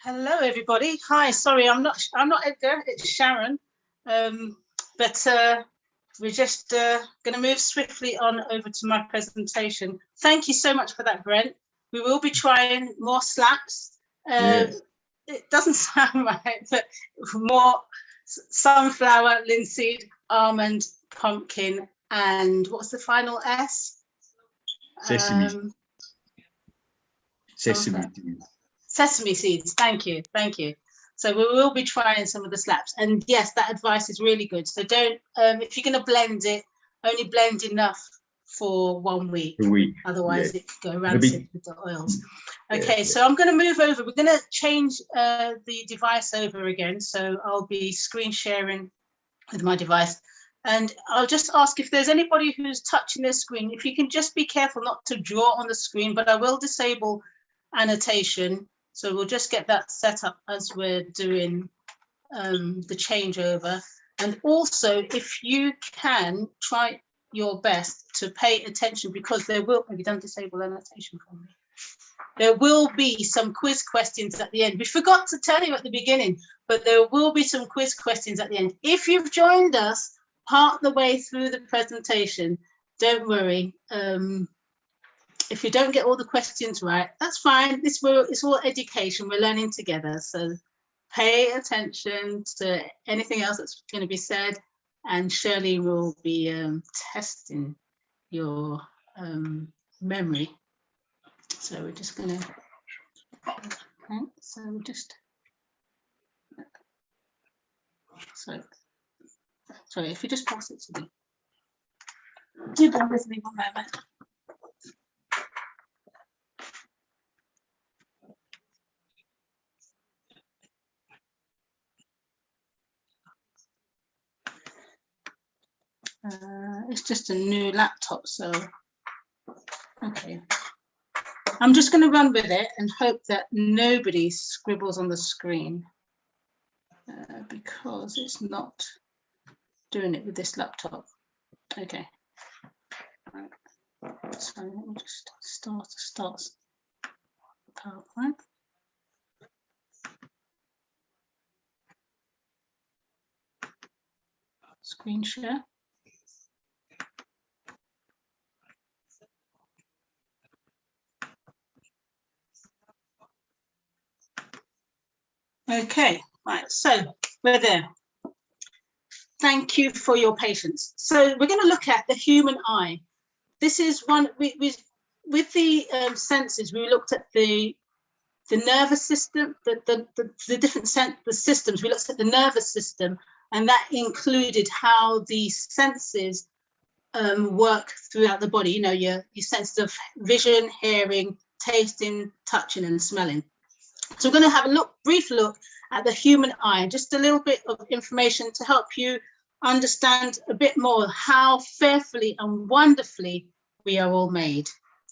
Hello, everybody. Hi. Sorry, I'm not Edgar. It's Sharon. But we're just going to move swiftly on over to my presentation. Thank you so much for that, Brent. We will be trying more slaps. Yes. It doesn't sound right, but more sunflower, linseed, almond, pumpkin, and what's the final S? Sesame. Sesame. Sesame seeds. Thank you. Thank you. So we will be trying some of the slaps, and yes, that advice is really good. So don't, if you're going to blend it, only blend enough for 1 week. Otherwise, it could go rancid with the oils. Okay, so I'm going to move over. We're going to change the device over again. So I'll be screen sharing with my device, and I'll just ask if there's anybody who's touching their screen, if you can just be careful not to draw on the screen, but I will disable annotation. So we'll just get that set up as we're doing the changeover. And also, if you can, try your best to pay attention, because there will, have you done disable annotation for me? There will be some quiz questions at the end. We forgot to tell you at the beginning, but there will be some quiz questions at the end. If you've joined us part the way through the presentation, don't worry. If you don't get all the questions right, that's fine. It's all education. We're learning together. So pay attention to anything else that's going to be said. And Shirley will be testing your memory So we're just going to, okay, so we're just, sorry, if you just pass it to me. Do bear with me one moment. It's just a new laptop, so okay. I'm just going to run with it and hope that nobody scribbles on the screen because it's not doing it with this laptop. Okay. So let me just start PowerPoint. Screen share. Okay, right, so we're there. Thank you for your patience. So we're going to look at the human eye. This is one, with the senses, we looked at the nervous system, the different systems. We looked at the nervous system, and that included how the senses work throughout the body. You know, your senses of vision, hearing, tasting, touching, and smelling. So we're going to have a brief look at the human eye, just a little bit of information to help you understand a bit more how fearfully and wonderfully we are all made.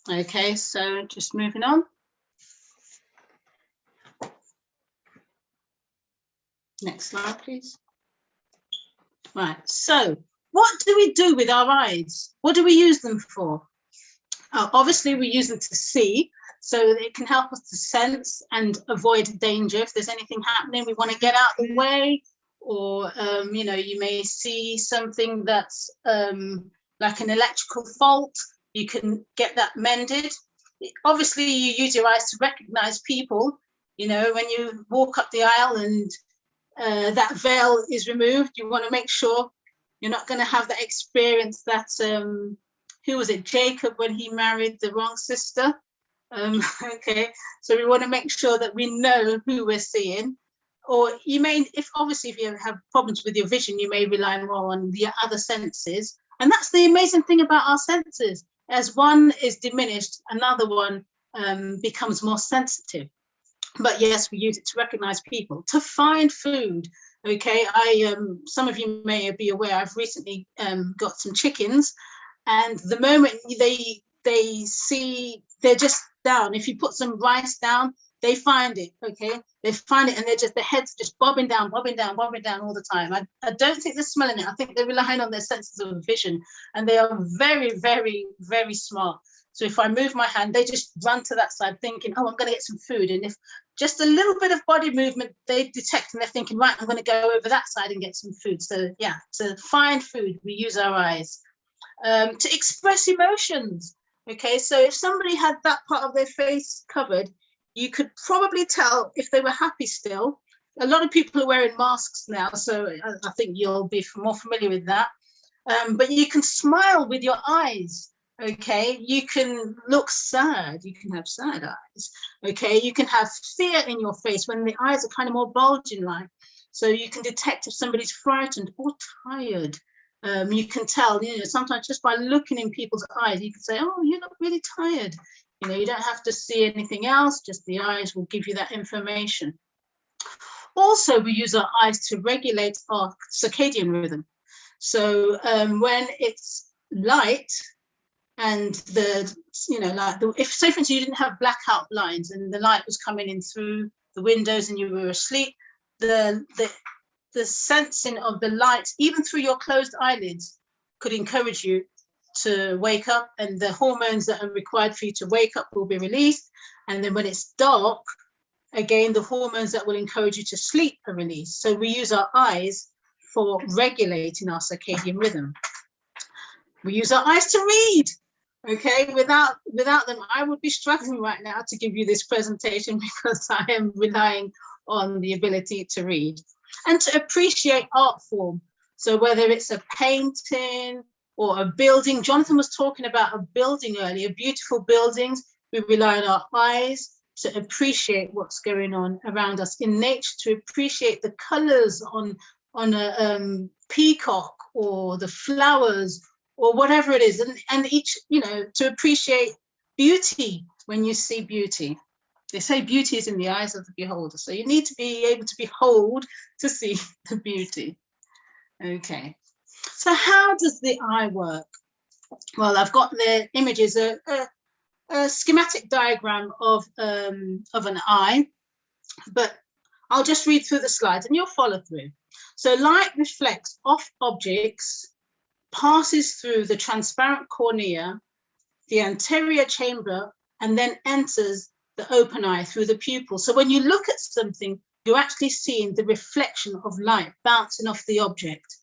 Okay, so just moving on. Next slide, please. Right, so what do we do with our eyes? What do we use them for? Obviously, we use them to see, so it can help us to sense and avoid danger. If there's anything happening, we want to get out of the way, or you know, you may see something that's like an electrical fault. You can get that mended. Obviously, you use your eyes to recognize people. You know, when you walk up the aisle and that veil is removed, you want to make sure you're not going to have that experience that who was it, Jacob, when he married the wrong sister. Okay, so we want to make sure that we know who we're seeing. Or you may, if you have problems with your vision, you may rely more on the other senses. And that's the amazing thing about our senses. As one is diminished, another one becomes more sensitive. But yes, we use it to recognize people, to find food. Okay, some of you may be aware, I've recently got some chickens, and the moment they see, they're just down. If you put some rice down, they find it. Okay, they find it, and their heads just bobbing down all the time. I don't think they're smelling it. I think they're relying on their senses of vision, and they are very, very, very smart. So if I move my hand, they just run to that side thinking, oh, I'm going to get some food. And if just a little bit of body movement, they detect and they're thinking, right, I'm going to go over that side and get some food. So yeah, to find food, we use our eyes. To express emotions. Okay, so if somebody had that part of their face covered, you could probably tell if they were happy still. A lot of people are wearing masks now, so I think you'll be more familiar with that. But you can smile with your eyes. Okay, you can look sad, you can have sad eyes. Okay, you can have fear in your face when the eyes are kind of more bulging like. So you can detect if somebody's frightened or tired. You can tell, you know, sometimes just by looking in people's eyes, you can say, oh, you look really tired. You know, you don't have to see anything else, just the eyes will give you that information. Also, we use our eyes to regulate our circadian rhythm. So when it's light, and if say for instance you didn't have blackout blinds and the light was coming in through the windows and you were asleep, the sensing of the light even through your closed eyelids could encourage you to wake up, and the hormones that are required for you to wake up will be released. And then when it's dark, again, the hormones that will encourage you to sleep are released. So we use our eyes for regulating our circadian rhythm. We use our eyes to read. Okay, without them, I would be struggling right now to give you this presentation because I am relying on the ability to read and to appreciate art form. So whether it's a painting or a building, Jonathan was talking about a building earlier, beautiful buildings. We rely on our eyes to appreciate what's going on around us in nature, to appreciate the colors on a peacock or the flowers or whatever it is, and each, you know, to appreciate beauty when you see beauty. They say beauty is in the eyes of the beholder, so you need to be able to behold to see the beauty. Okay, so how does the eye work? Well, I've got the images, a schematic diagram of an eye, but I'll just read through the slides and you'll follow through. So light reflects off objects, passes through the transparent cornea, the anterior chamber, and then enters the open eye through the pupil. So when you look at something, you're actually seeing the reflection of light bouncing off the object.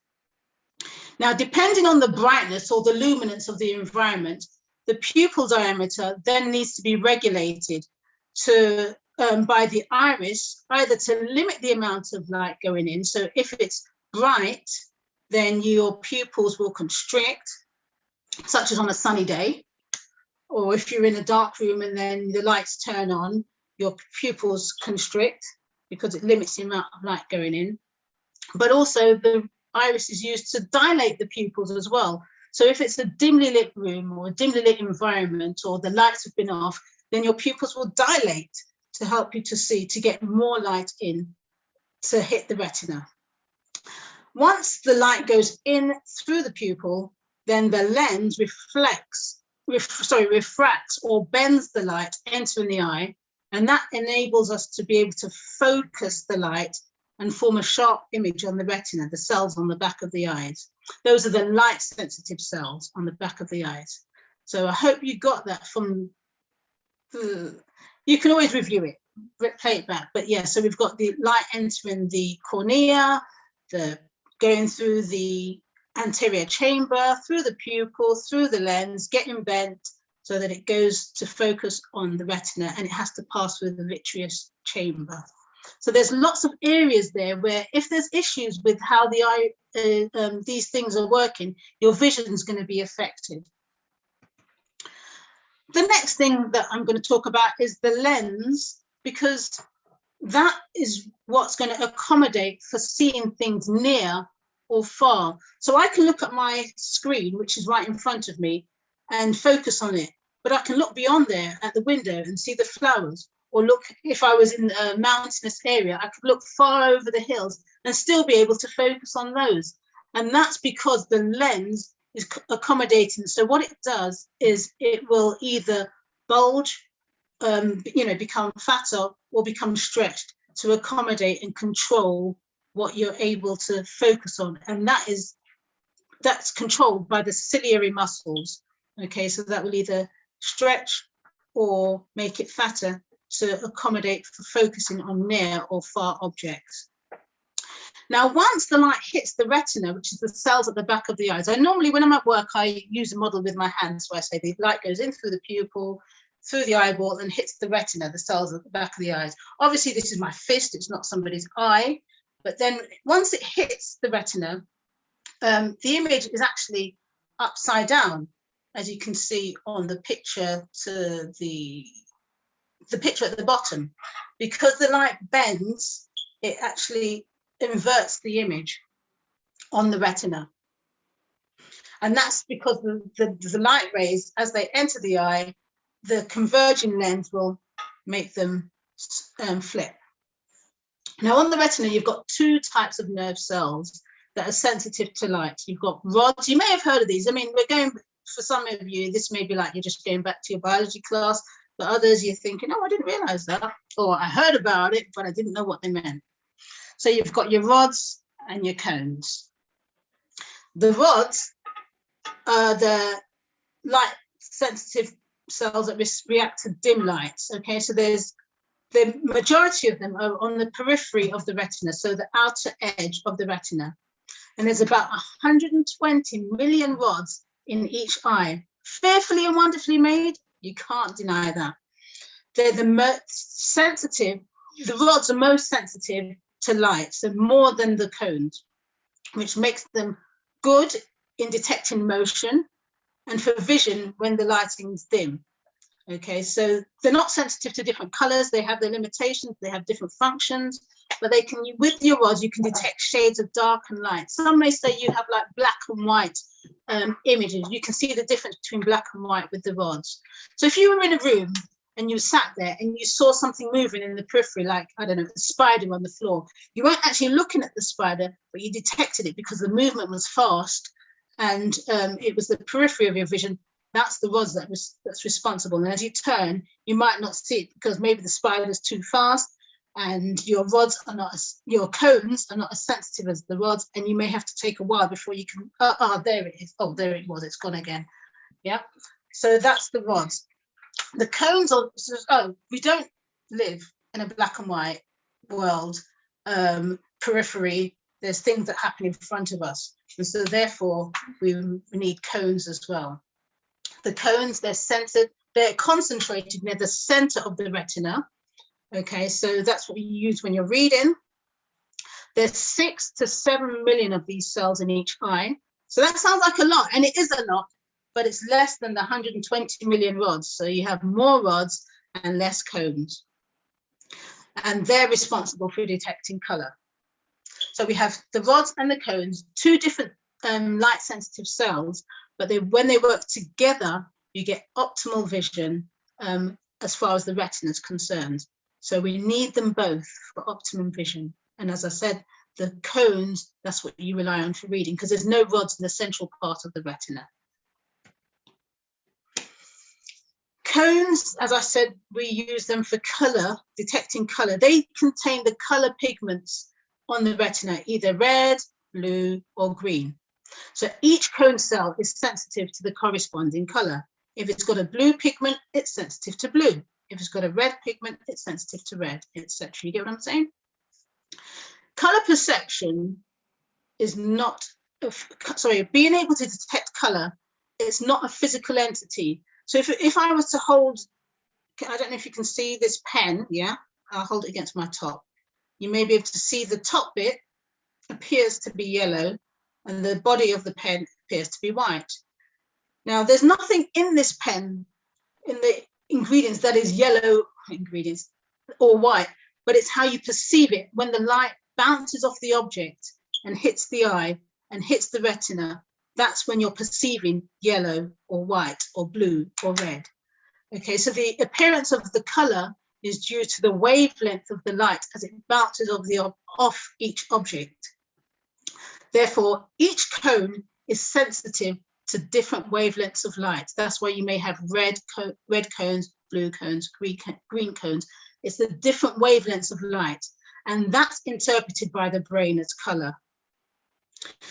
Now, depending on the brightness or the luminance of the environment, the pupil diameter then needs to be regulated to by the iris, either to limit the amount of light going in. So if it's bright, then your pupils will constrict, such as on a sunny day. Or if you're in a dark room and then the lights turn on, your pupils constrict because it limits the amount of light going in. But also the iris is used to dilate the pupils as well. So if it's a dimly lit room or a dimly lit environment, or the lights have been off, then your pupils will dilate to help you to see, to get more light in to hit the retina. Once the light goes in through the pupil, then the lens refracts or bends the light entering the eye, and that enables us to be able to focus the light and form a sharp image on the retina, the cells on the back of the eyes. Those are the light sensitive cells on the back of the eyes. So I hope you got that from you can always review it, play it back. But yeah, so we've got the light entering the cornea, going through the anterior chamber, through the pupil, through the lens, getting bent so that it goes to focus on the retina, and it has to pass through the vitreous chamber. So there's lots of areas there where if there's issues with how the eye, these things are working, your vision is going to be affected. The next thing that I'm going to talk about is the lens, because that is what's going to accommodate for seeing things near or far. So I can look at my screen, which is right in front of me, and focus on it, but I can look beyond there at the window and see the flowers, or look, if I was in a mountainous area, I could look far over the hills and still be able to focus on those. And that's because the lens is accommodating. So what it does is it will either bulge, become fatter, or become stretched to accommodate and control what you're able to focus on. And that's controlled by the ciliary muscles. Okay, so that will either stretch or make it fatter to accommodate for focusing on near or far objects. Now, once the light hits the retina, which is the cells at the back of the eyes, I normally, when I'm at work, I use a model with my hands. So I say the light goes in through the pupil, through the eyeball, and hits the retina, the cells at the back of the eyes. Obviously, this is my fist, it's not somebody's eye. But then once it hits the retina, the image is actually upside down, as you can see on the picture to the picture at the bottom. Because the light bends, it actually inverts the image on the retina. And that's because the light rays, as they enter the eye, the converging lens will make them flip. Now on the retina, you've got two types of nerve cells that are sensitive to light. You've got rods. You may have heard of these. I mean, for some of you, this may be like you're just going back to your biology class. For others, you're thinking, oh, I didn't realize that. Or I heard about it, but I didn't know what they meant. So you've got your rods and your cones. The rods are the light sensitive cells that react to dim lights. Okay, so there's the majority of them are on the periphery of the retina, so the outer edge of the retina. And there's about 120 million rods in each eye. Fearfully and wonderfully made, you can't deny that. They're the most sensitive, the rods are most sensitive to light, so more than the cones, which makes them good in detecting motion and for vision when the lighting's dim. Okay, so they're not sensitive to different colors. They have their limitations. They have different functions, but they can, with your rods, you can detect shades of dark and light. Some may say you have like black and white images. You can see the difference between black and white with the rods. So if you were in a room and you sat there and you saw something moving in the periphery, like, I don't know, a spider on the floor, you weren't actually looking at the spider, but you detected it because the movement was fast and it was the periphery of your vision. That's the rods that's responsible. And as you turn, you might not see it because maybe the spider's too fast and your rods are not, your cones are not as sensitive as the rods, and you may have to take a while before you can, there it is. Oh, there it was, it's gone again. Yeah, so that's the rods. The cones are, we don't live in a black and white world, periphery. There's things that happen in front of us. And so therefore we need cones as well. The cones, they're centered, they're concentrated near the center of the retina. Okay, so that's what you use when you're reading. There's 6 to 7 million of these cells in each eye. So that sounds like a lot, and it is a lot, but it's less than the 120 million rods. So you have more rods and less cones. And they're responsible for detecting color. So we have the rods and the cones, two different light sensitive cells, but when they work together, you get optimal vision as far as the retina is concerned. So we need them both for optimum vision. And as I said, the cones, that's what you rely on for reading, because there's no rods in the central part of the retina. Cones, as I said, we use them for color, detecting color. They contain the color pigments on the retina, either red, blue, or green. So each cone cell is sensitive to the corresponding color. If it's got a blue pigment, it's sensitive to blue. If it's got a red pigment, it's sensitive to red, etc. You get what I'm saying? Color perception is not, being able to detect color, it's not a physical entity. So if I was to hold, I don't know if you can see this pen, yeah? I'll hold it against my top. You may be able to see the top bit appears to be yellow and the body of the pen appears to be white. Now, there's nothing in this pen, in the ingredients, that is yellow ingredients or white, but it's how you perceive it. When the light bounces off the object and hits the eye and hits the retina, that's when you're perceiving yellow or white or blue or red. Okay, so the appearance of the color is due to the wavelength of the light as it bounces off each object. Therefore, each cone is sensitive to different wavelengths of light. That's why you may have red cones, blue cones, green cones. It's the different wavelengths of light, and that's interpreted by the brain as color.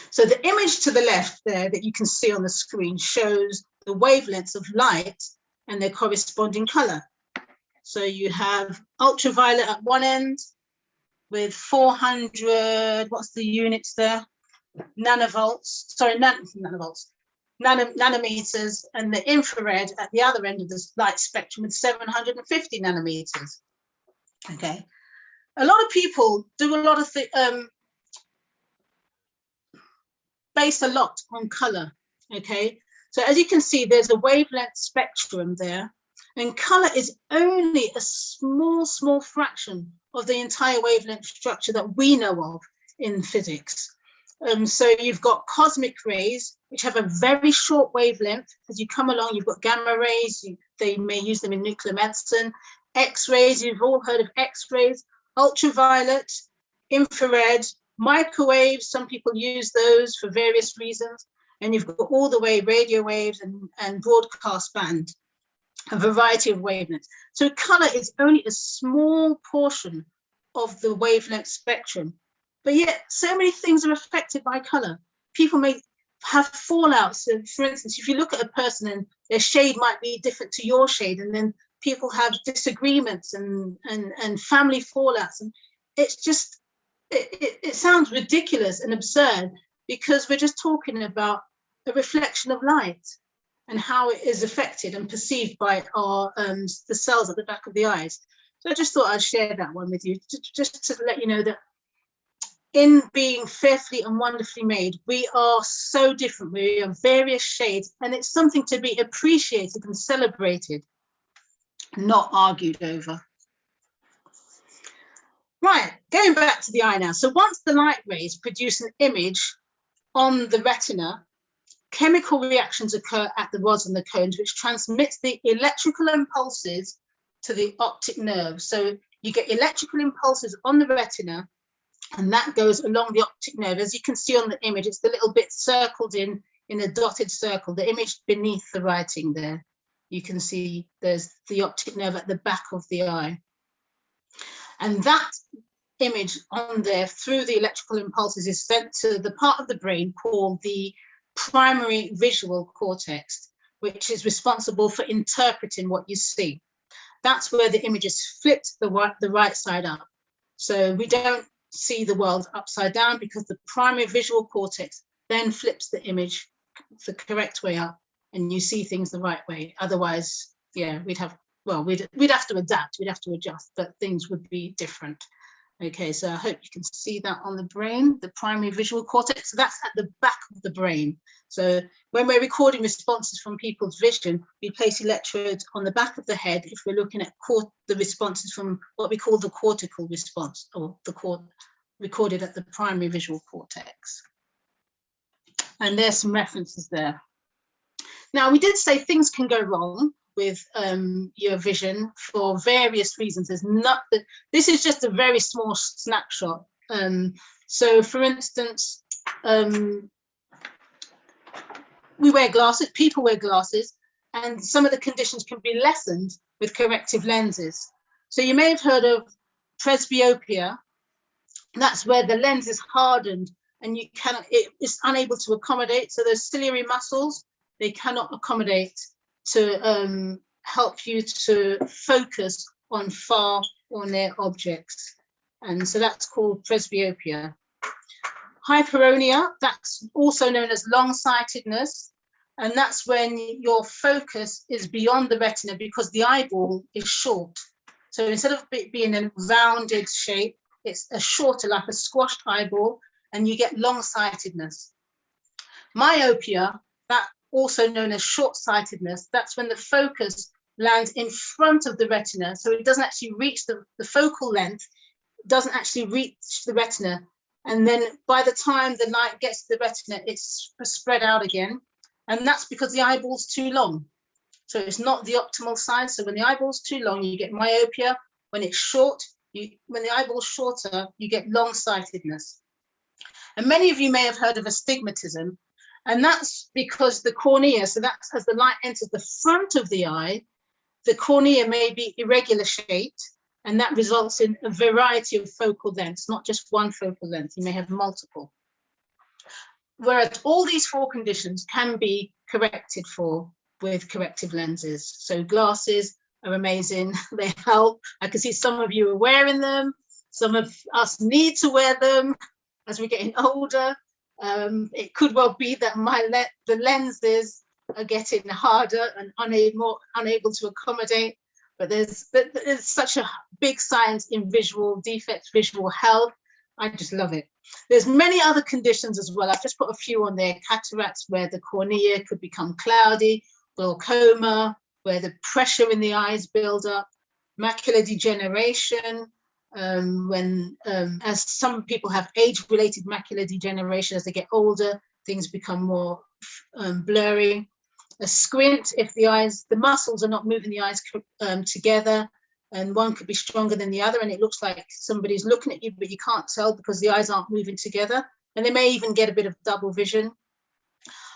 So the image to the left there that you can see on the screen shows the wavelengths of light and their corresponding color. So you have ultraviolet at one end with 400, what's the units there? Nanometers, and the infrared at the other end of the light spectrum with 750 nanometers. Okay, a lot of people do a lot of base a lot on color. Okay, so as you can see, there's a wavelength spectrum there, and color is only a small fraction of the entire wavelength structure that we know of in physics. So you've got cosmic rays, which have a very short wavelength. As you come along, you've got gamma rays, they may use them in nuclear medicine. X-rays, you've all heard of X-rays, ultraviolet, infrared, microwaves, some people use those for various reasons. And you've got all the way radio waves and broadcast band, a variety of wavelengths. So color is only a small portion of the wavelength spectrum. But yet, so many things are affected by color. People may have fallouts. So for instance, if you look at a person and their shade might be different to your shade, and then people have disagreements and family fallouts. And it's just, it sounds ridiculous and absurd because we're just talking about a reflection of light and how it is affected and perceived by our the cells at the back of the eyes. So I just thought I'd share that one with you, just to let you know that in being fearfully and wonderfully made, we are so different. We are various shades, and it's something to be appreciated and celebrated. not argued over. Right, going back to the eye now. So once the light rays produce an image on the retina, chemical reactions occur at the rods and the cones, which transmits the electrical impulses to the optic nerve. So you get electrical impulses on the retina, and that goes along the optic nerve. As you can see on the image, it's the little bit circled in a dotted circle, the image beneath the writing there. You can see there's the optic nerve at the back of the eye. And that image on there through the electrical impulses is sent to the part of the brain called the primary visual cortex, which is responsible for interpreting what you see. That's where the image is flipped the right side up. So we don't see the world upside down because the primary visual cortex then flips the image the correct way up and you see things the right way. Otherwise, yeah, we'd have to adapt, we'd have to adjust, but things would be different. Okay, so I hope you can see that on the brain, the primary visual cortex. So that's at the back of the brain. So when we're recording responses from people's vision, we place electrodes on the back of the head if we're looking at the responses from what we call the cortical response, or the recorded at the primary visual cortex. And there's some references there. Now, we did say things can go wrong with your vision for various reasons. This is just a very small snapshot. So for instance, we wear glasses, people wear glasses, and some of the conditions can be lessened with corrective lenses. So you may have heard of presbyopia. That's where the lens is hardened and it's unable to accommodate. So those ciliary muscles, they cannot accommodate to help you to focus on far or near objects. And so that's called presbyopia. Hyperonia, that's also known as long-sightedness. And that's when your focus is beyond the retina because the eyeball is short. So instead of it being a rounded shape, it's a shorter, like a squashed eyeball, and you get long-sightedness. Myopia, that also known as short-sightedness, that's when the focus lands in front of the retina. So it doesn't actually reach the focal length, doesn't actually reach the retina. And then by the time the light gets to the retina, it's spread out again. And that's because the eyeball's too long. So it's not the optimal size. So when the eyeball's too long, you get myopia. When it's short, when the eyeball's shorter, you get long-sightedness. And many of you may have heard of astigmatism. And that's because the cornea, so that's as the light enters the front of the eye, the cornea may be irregular shaped, and that results in a variety of focal lengths, not just one focal length. You may have multiple. Whereas all these four conditions can be corrected for with corrective lenses. So glasses are amazing, they help. I can see some of you are wearing them. Some of us need to wear them as we're getting older. It could well be that the lenses are getting harder and unable to accommodate, but there's such a big science in visual defects, visual health. I just love it. There's many other conditions as well. I've just put a few on there. Cataracts, where the cornea could become cloudy, glaucoma, where the pressure in the eyes build up, macular degeneration, as some people have age-related macular degeneration as they get older, things become more blurry. A squint, if the muscles are not moving the eyes together, and one could be stronger than the other, and it looks like somebody's looking at you, but you can't tell because the eyes aren't moving together, and they may even get a bit of double vision.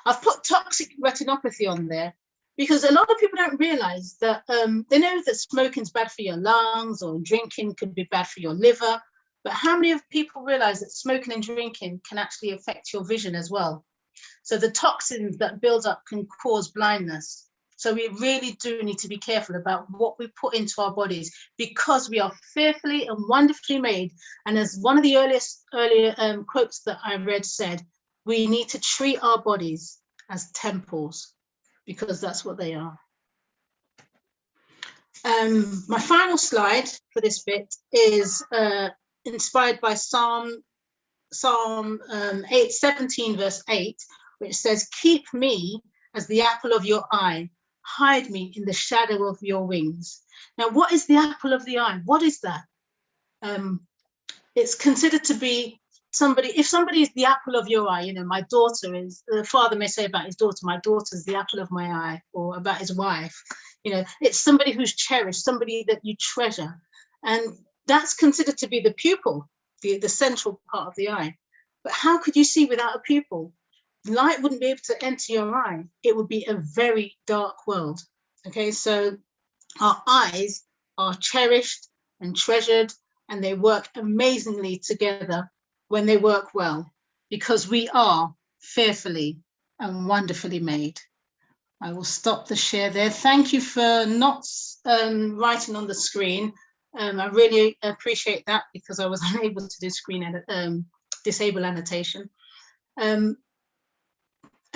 I've put toxic retinopathy on there because a lot of people don't realize that they know that smoking is bad for your lungs or drinking could be bad for your liver, but how many of people realize that smoking and drinking can actually affect your vision as well? So the toxins that build up can cause blindness. So we really do need to be careful about what we put into our bodies because we are fearfully and wonderfully made. And as one of the earlier quotes that I read said, we need to treat our bodies as temples because that's what they are. My final slide for this bit is inspired by Psalm 17 verse 8, which says, "Keep me as the apple of your eye, hide me in the shadow of your wings. Now, what is the apple of the eye? What is that? It's considered to be somebody, if somebody is the apple of your eye, you know, my daughter is, the father may say about his daughter, my daughter's the apple of my eye, or about his wife. You know, it's somebody who's cherished, somebody that you treasure. And that's considered to be the pupil, the central part of the eye. But how could you see without a pupil? Light wouldn't be able to enter your eye. It would be a very dark world. Okay, so our eyes are cherished and treasured, and they work amazingly together when they work well, because we are fearfully and wonderfully made. I will stop the share there. Thank you for not writing on the screen. I really appreciate that, because I was unable to do screen disable annotation. And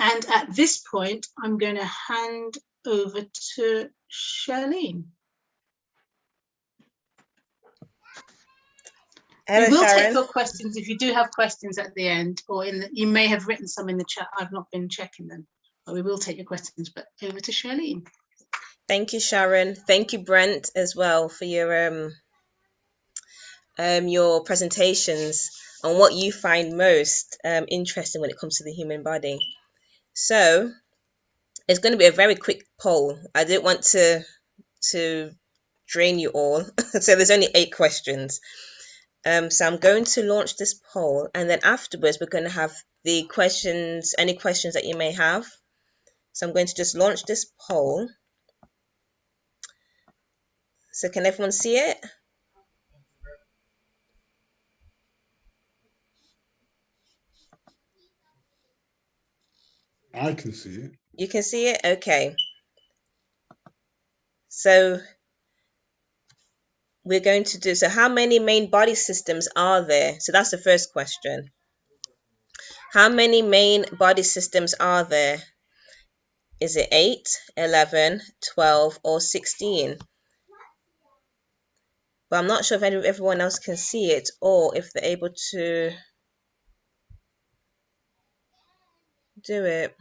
at this point, I'm going to hand over to Charlene. Hello, We will take Sharon. your questions if you do have questions at the end, or you may have written some in the chat. I've not been checking them, but we will take your questions. But over to Charlene. Thank you, Sharon. Thank you, Brent, as well, for your presentations on what you find most interesting when it comes to the human body. So it's going to be a very quick poll. I didn't want to drain you all. So there's only 8 questions. So I'm going to launch this poll, and then afterwards we're going to have the questions, any questions that you may have. So I'm going to just launch this poll. So can everyone see it? I can see it. You can see it? Okay. So we're going to do, so how many main body systems are there? So that's the first question. How many main body systems are there? Is it 8, 11, 12, or 16? But I'm not sure if everyone else can see it, or if they're able to do it.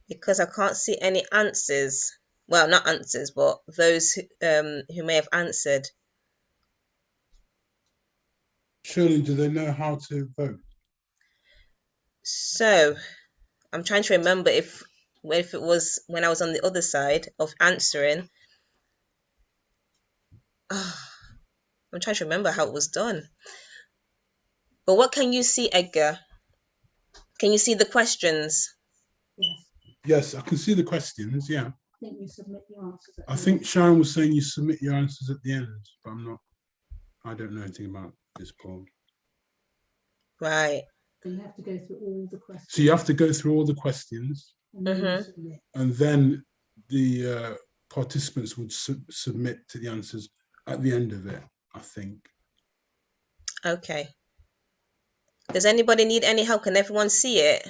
Because I can't see any answers. Well, not answers, but those who may have answered. Surely, do they know how to vote? So I'm trying to remember if it was when I was on the other side of answering. I'm trying to remember how it was done. But what can you see, Edgar? Can you see the questions? Yes, I can see the questions. Yeah. I think you submit your answers. I think Sharon was saying you submit your answers at the end, but I don't know anything about this poll. Right. So you have to go through all the questions. So you have to go through all the questions, and then the participants would submit to the answers at the end of it, I think. Okay. Does anybody need any help? Can everyone see it?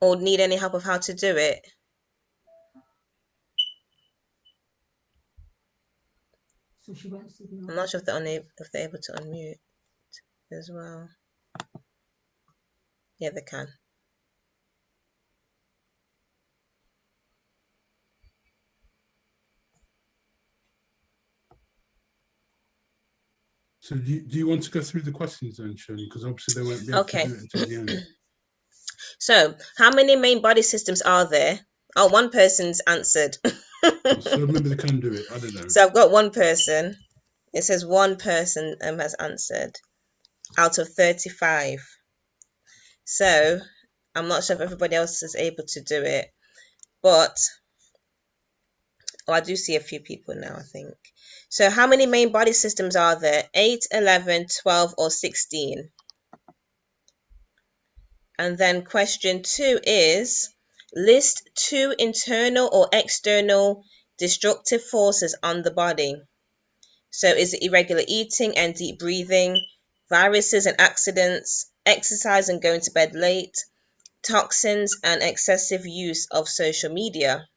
Or need any help of how to do it? So she won't see the I'm not sure if they're able to unmute as well. Yeah, they can. So do you want to go through the questions then, Shirley? Because obviously they won't be able to do it until the end. So, how many main body systems are there? Oh, one person's answered. So maybe they can do it. I don't know. So I've got one person. It says one person has answered out of 35. So I'm not sure if everybody else is able to do it, but I do see a few people now, I think. So how many main body systems are there? 8, 11, 12, or 16? And then question 2 is, list 2 internal or external destructive forces on the body. So is it irregular eating and deep breathing, viruses and accidents, exercise and going to bed late, toxins and excessive use of social media?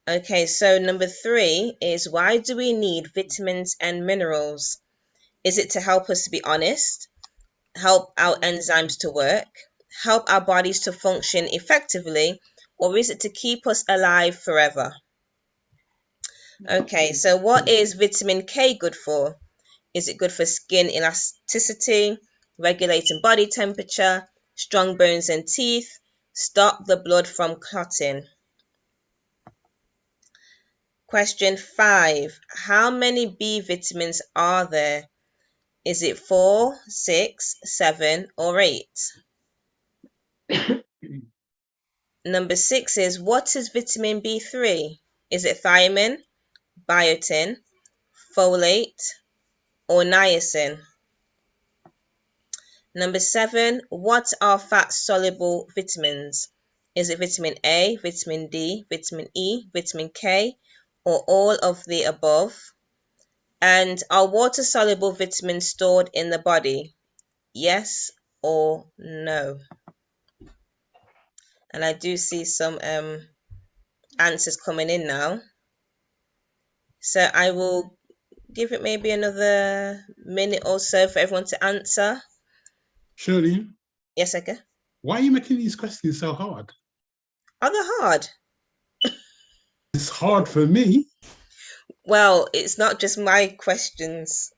Okay, so number 3 is, why do we need vitamins and minerals? Is it to help us to be honest, help our enzymes to work, help our bodies to function effectively, or is it to keep us alive forever? Okay, so what is vitamin K good for? Is it good for skin elasticity, regulating body temperature, strong bones and teeth, stop the blood from clotting? Question 5. How many B vitamins are there? Is it 4, 6, 7, or 8? Number 6 is, what is vitamin B3? Is it thiamine, biotin, folate, or niacin? Number 7, what are fat-soluble vitamins? Is it vitamin A, vitamin D, vitamin E, vitamin K, or all of the above? And are water-soluble vitamins stored in the body? Yes or no? And I do see some answers coming in now. So I will give it maybe another minute or so for everyone to answer. Shirley, Yes, Edgar? why are you making these questions so hard? Are they hard? It's hard for me. Well, it's not just my questions.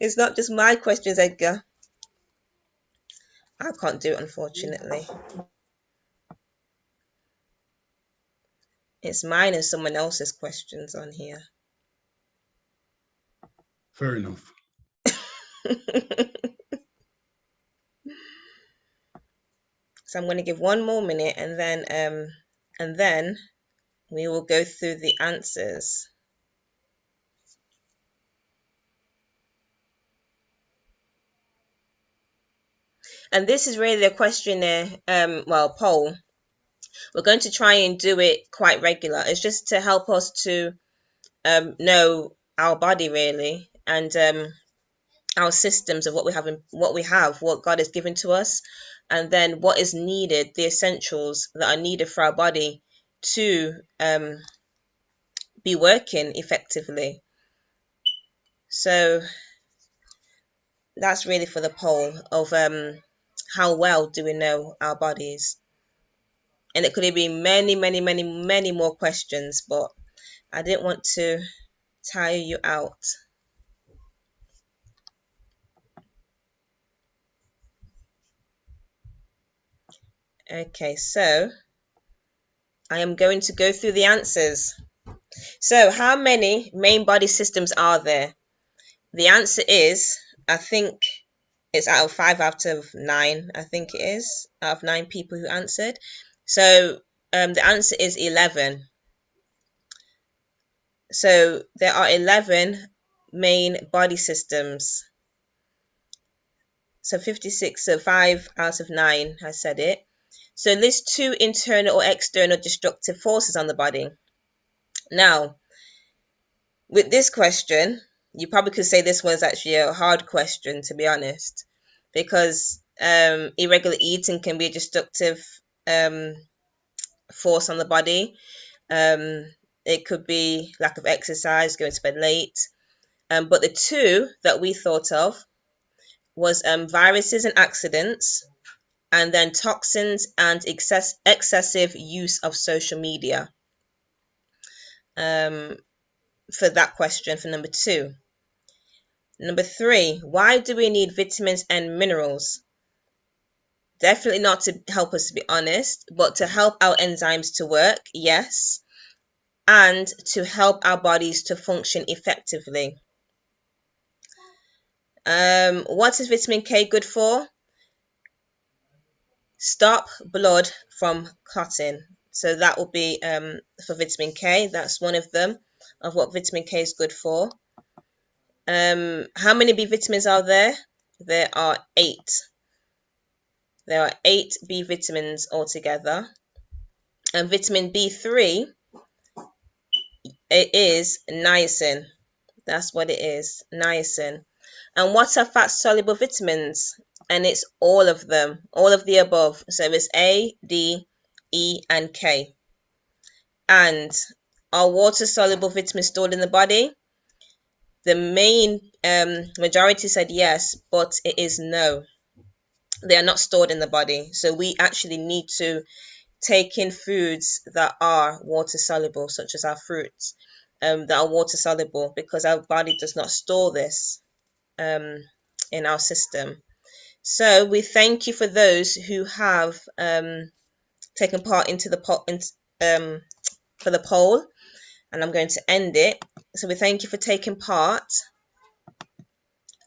It's not just my questions, Edgar. I can't do it, unfortunately. It's mine and someone else's questions on here. Fair enough. So I'm going to give one more minute, and then we will go through the answers. And this is really a questionnaire, poll. We're going to try and do it quite regular. It's just to help us to know our body really, and our systems of what God has given to us, and then what is needed, the essentials that are needed for our body to be working effectively. So that's really for the poll of how well do we know our bodies. And it could be many more questions, but I didn't want to tire you out. Okay, so I am going to go through the answers. So how many main body systems are there? The answer is, I think it's out of 9, I think it is, out of 9 people who answered. So the answer is 11. So there are 11 main body systems. So 56, so 5 out of 9 has said it. So list 2 internal or external destructive forces on the body. Now, with this question, you probably could say this was actually a hard question, to be honest, because irregular eating can be a destructive force on the body. It could be lack of exercise, going to bed late. But the 2 that we thought of was viruses and accidents, and then toxins and excessive use of social media. For that question, for number 2. Number 3, why do we need vitamins and minerals? Definitely not to help us to be honest, but to help our enzymes to work, yes, and to help our bodies to function effectively. What is vitamin K good for? Stop blood from clotting. So that will be for vitamin K. That's one of them, of what vitamin K is good for. How many B vitamins are there? There are 8. There are 8 B vitamins altogether. And vitamin B3, it is niacin. That's what it is, niacin. And what are fat-soluble vitamins? And it's all of them, all of the above. So it's A, D, E, and K. And are water-soluble vitamins stored in the body? The main majority said yes, but it is no. They are not stored in the body. So we actually need to take in foods that are water soluble, such as our fruits, that are water soluble, because our body does not store this in our system. So we thank you for those who have taken part into the for the poll, and I'm going to end it. So we thank you for taking part.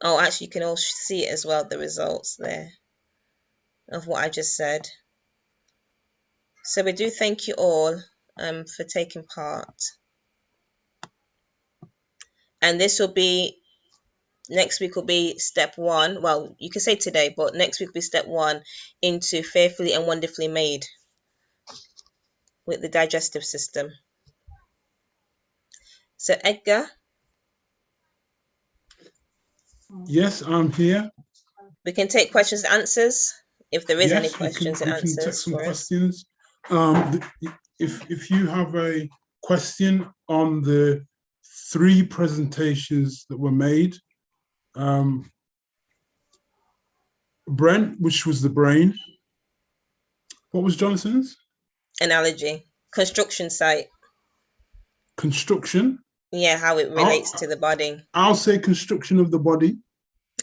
Oh, actually, you can all see it as well, the results there of what I just said. So we do thank you all for taking part. And this will be, next week will be step 1. Well, you can say today, but next week will be step 1 into Fearfully and Wonderfully Made with the digestive system. So Edgar? Yes, I'm here. We can take questions and answers if there is any Yes, questions and we can take answers some for us. questions. If you have a question on the 3 presentations that were made, Brent, which was the brain. What was Jonathan's? Analogy, construction site. Construction. Yeah, how it relates to the body. I'll say construction of the body.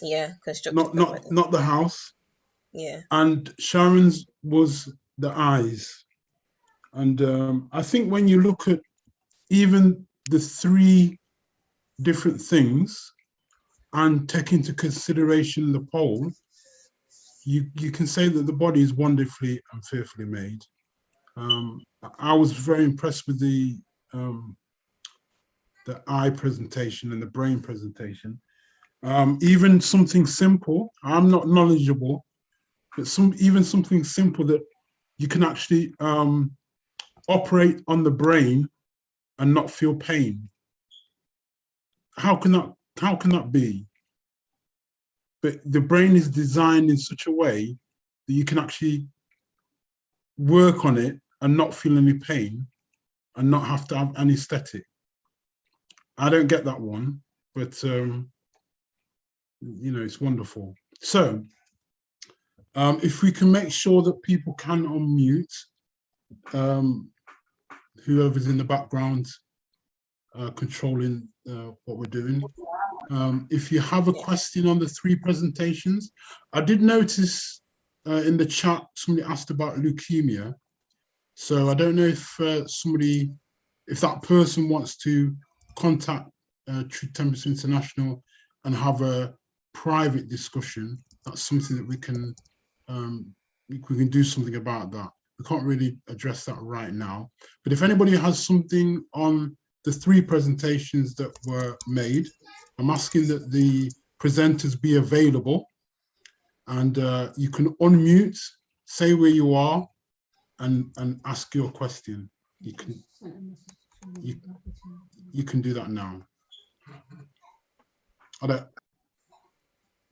Yeah, construction. Not the house. Yeah. And Sharon's was the eyes. And I think when you look at even the 3 different things and take into consideration the poll, you can say that the body is wonderfully and fearfully made. I was very impressed with the eye presentation and the brain presentation. Even something simple, I'm not knowledgeable, but even something simple that you can actually operate on the brain and not feel pain. How can that be? But the brain is designed in such a way that you can actually work on it and not feel any pain and not have to have anesthetic. I don't get that one, but you know, it's wonderful. So if we can make sure that people can unmute, whoever's in the background controlling what we're doing. If you have a question on the 3 presentations, I did notice in the chat somebody asked about leukemia. So I don't know if if that person wants to contact True Temperance International and have a private discussion. That's something that we can do something about that. We can't really address that right now. But if anybody has something on the 3 presentations that were made, I'm asking that the presenters be available, and you can unmute, say where you are, and ask your question. You can do that now.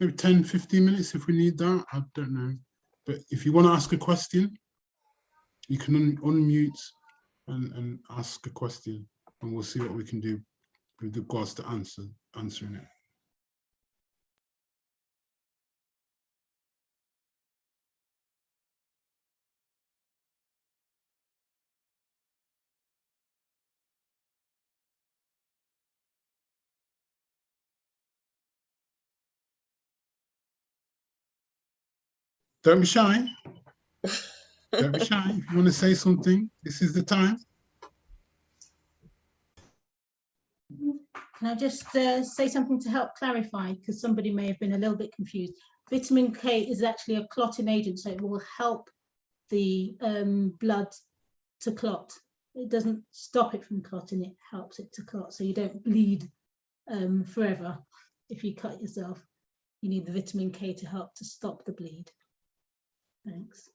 Maybe 10, 15 minutes if we need that. I don't know. But if you want to ask a question, you can unmute and ask a question, and we'll see what we can do with regards to answering it. Don't be shy. Don't be shy. If you want to say something, this is the time. Can I just say something to help clarify, because somebody may have been a little bit confused. Vitamin K is actually a clotting agent, so it will help the blood to clot. It doesn't stop it from clotting, it helps it to clot, so you don't bleed forever. If you cut yourself, you need the vitamin K to help to stop the bleed. Thanks.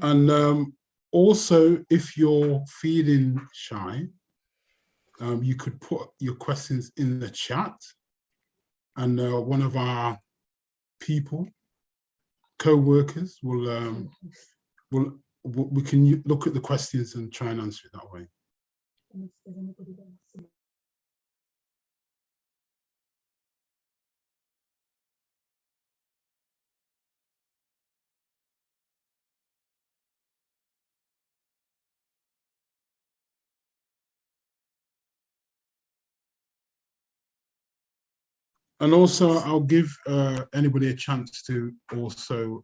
And Also, if you're feeling shy, you could put your questions in the chat, and one of our people, co-workers, we can look at the questions and try and answer it that way. And also, I'll give anybody a chance to also,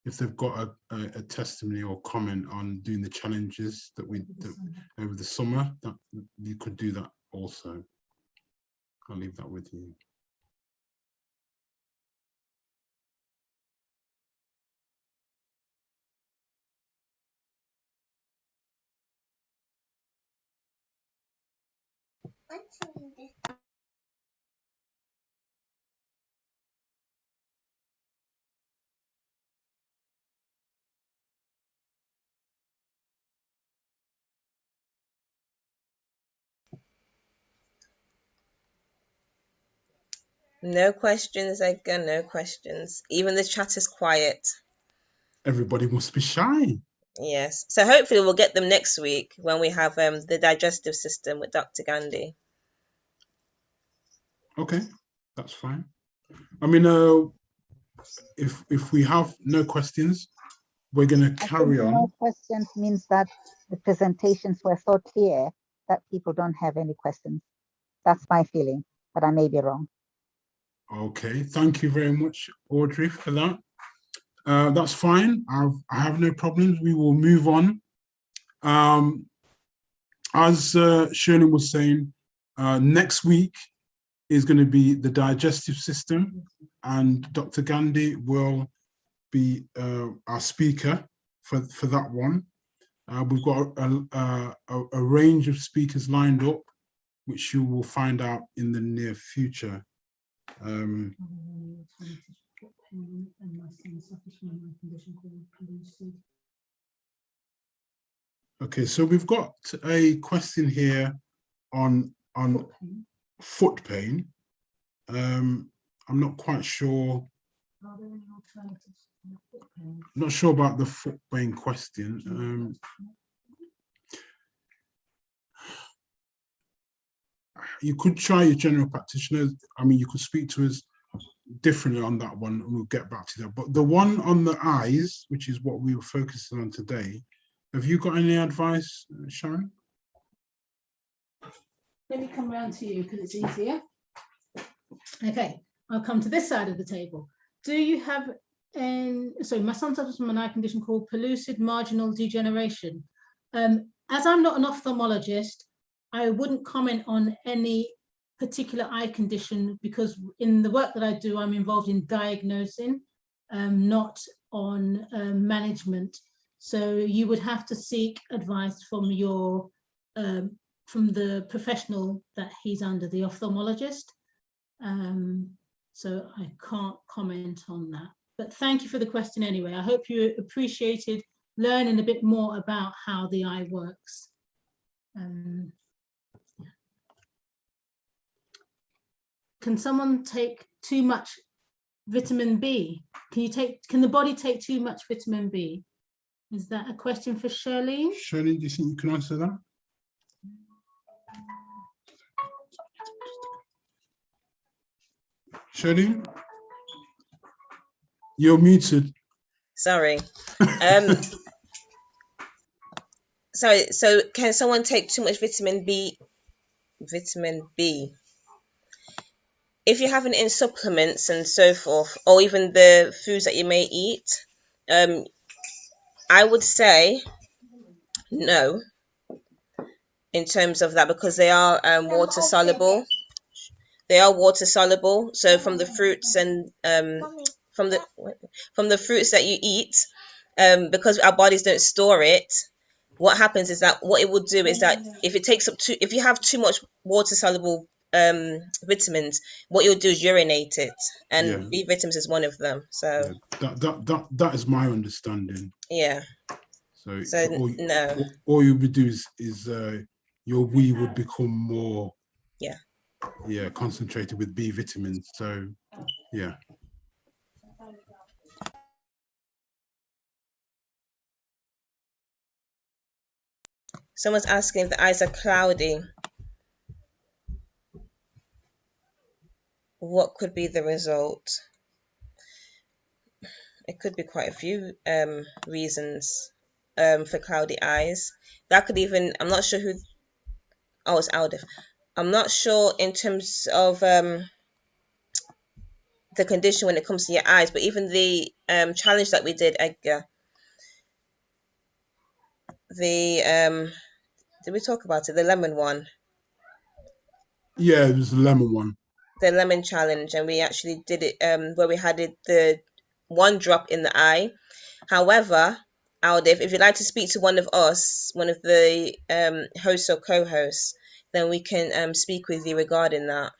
if they've got a testimony or comment on doing the challenges that we did over the summer, that you could do that also. I'll leave that with you. No questions, Edgar, no questions. Even the chat is quiet. Everybody must be shy. Yes. So hopefully we'll get them next week when we have the digestive system with Dr. Gandhi. Okay, that's fine. I mean, if we have no questions, we're going to carry on. No questions means that the presentations were so clear that people don't have any questions. That's my feeling, but I may be wrong. Okay, thank you very much, Audrey, for that. That's fine. I have no problems. We will move on. As Shirley was saying, next week is going to be the digestive system, and Dr. Gandhi will be our speaker for that one. We've got a range of speakers lined up, which you will find out in the near future. Okay, so we've got a question here on foot pain. I'm not quite sure. Not sure about the foot pain question. You could try your general practitioner. I mean, you could speak to us differently on that one, and we'll get back to that. But the one on the eyes, which is what we were focusing on today, have you got any advice, Sharon? Let me come around to you because it's easier. Okay, I'll come to this side of the table. Do you have my son suffers from an eye condition called pellucid marginal degeneration. As I'm not an ophthalmologist, I wouldn't comment on any particular eye condition because in the work that I do, I'm involved in diagnosing, not on management. So you would have to seek advice from your from the professional that he's under, the ophthalmologist. So I can't comment on that. But thank you for the question anyway. I hope you appreciated learning a bit more about how the eye works. Can someone take too much vitamin B? Can the body take too much vitamin B? Is that a question for Shirley? Shirley, do you think you can answer that? Shirley? You're muted. Sorry. Sorry, so can someone take too much vitamin B? Vitamin B. If you have it in supplements and so forth, or even the foods that you may eat, I would say no in terms of that, because they are water soluble. They are water soluble. So from the fruits and from the fruits that you eat, because our bodies don't store it, what happens is that what it will do is that if you have too much water soluble vitamins, what you'll do is urinate it, and B vitamins is one of them. So that is my understanding. Yeah. So, So no. all you would do is your wee would become more concentrated with B vitamins. So yeah. Someone's asking if the eyes are cloudy. What could be the result? It could be quite a few reasons for cloudy eyes. That could even, I'm not sure who, oh, it's Aldif. I'm not sure in terms of the condition when it comes to your eyes, but even the challenge that we did, Edgar, the did we talk about it? The lemon one. Yeah, it was the lemon one. The lemon challenge, and we actually did it where we had it the 1 drop in the eye. However, Aldif, if you'd like to speak to one of us, one of the hosts or co-hosts, then we can speak with you regarding that.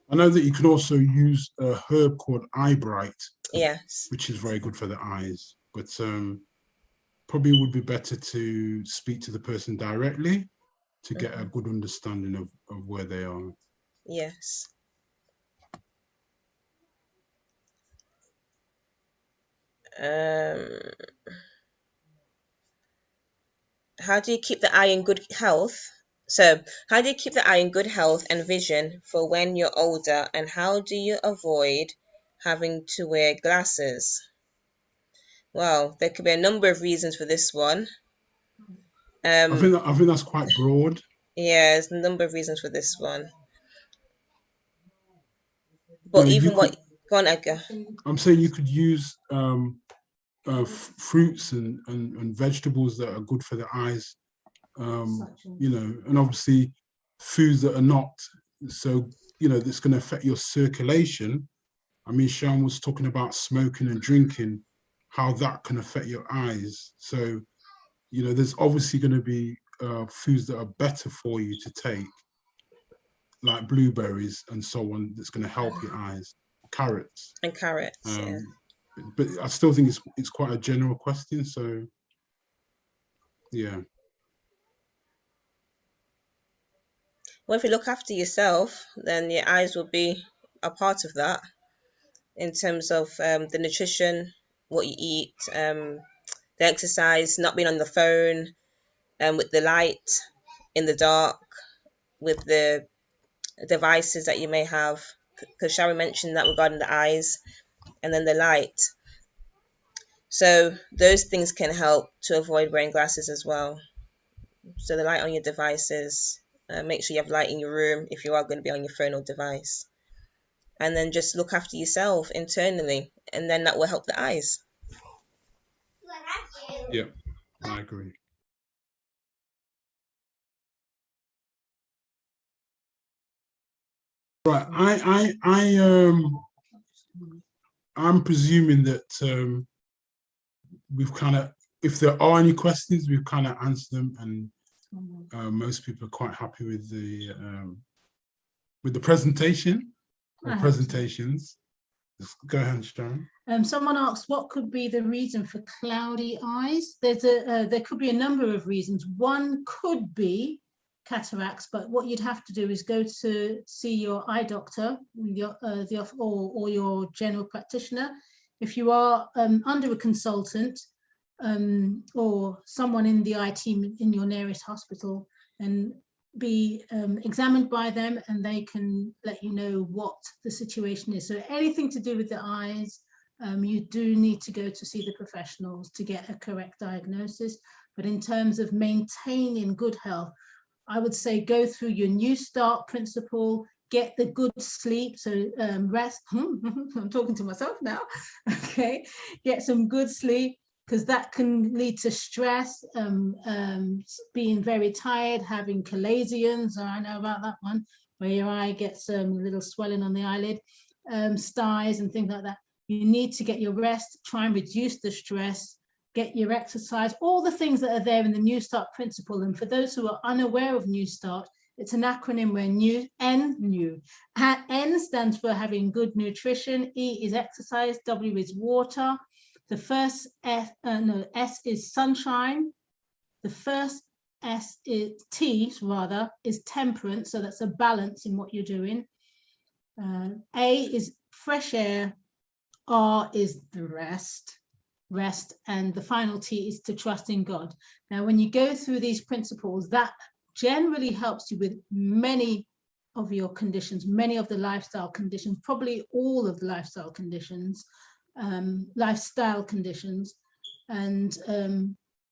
I know that you can also use a herb called Eye Bright. Yes. Which is very good for the eyes, but probably would be better to speak to the person directly to get a good understanding of where they are. Yes. How do you keep the eye in good health? So, how do you keep the eye in good health and vision for when you're older, and how do you avoid having to wear glasses? Well, there could be a number of reasons for this one. I think that's quite broad. Yeah, there's a number of reasons for this one. But even what, go on, Edgar. I'm saying you could use fruits and vegetables that are good for the eyes, you know, and obviously foods that are not. So, you know, that's going to affect your circulation. I mean, Sean was talking about smoking and drinking, how that can affect your eyes. So, you know, there's obviously going to be foods that are better for you to take, like blueberries and so on, that's going to help your eyes. Carrots. And carrots, yeah. But I still think it's quite a general question, so yeah. Well, if you look after yourself, then your eyes will be a part of that in terms of the nutrition, what you eat, the exercise, not being on the phone, with the light in the dark, with the devices that you may have, because Shari mentioned that regarding the eyes, and then the light. So those things can help to avoid wearing glasses as well. So the light on your devices, make sure you have light in your room if you are going to be on your phone or device. And then just look after yourself internally, and then that will help the eyes. Yeah, I agree. Right, I'm presuming that we've kind of, if there are any questions, we've kind of answered them, and most people are quite happy with the presentation or presentations. Go ahead, Sharon. Someone asked, what could be the reason for cloudy eyes? There could be a number of reasons. One could be cataracts, but what you'd have to do is go to see your eye doctor, or your general practitioner. If you are under a consultant or someone in the eye team in your nearest hospital, and be examined by them, and they can let you know what the situation is. So anything to do with the eyes, you do need to go to see the professionals to get a correct diagnosis. But in terms of maintaining good health, I would say go through your New Start principle, get the good sleep, so rest. I'm talking to myself now. Okay, get some good sleep, because that can lead to stress, being very tired, having chalazions, I know about that one, where your eye gets a little swelling on the eyelid, styes and things like that. You need to get your rest, try and reduce the stress, get your exercise, all the things that are there in the New Start principle. And for those who are unaware of New Start, it's an acronym where N stands for having good nutrition, E is exercise, W is water. The first S is sunshine. The first T rather is temperance, so that's a balance in what you're doing. A is fresh air. R is the rest, and the final T is to trust in God. Now, when you go through these principles, that generally helps you with many of your conditions, many of the lifestyle conditions, probably all of the lifestyle conditions, and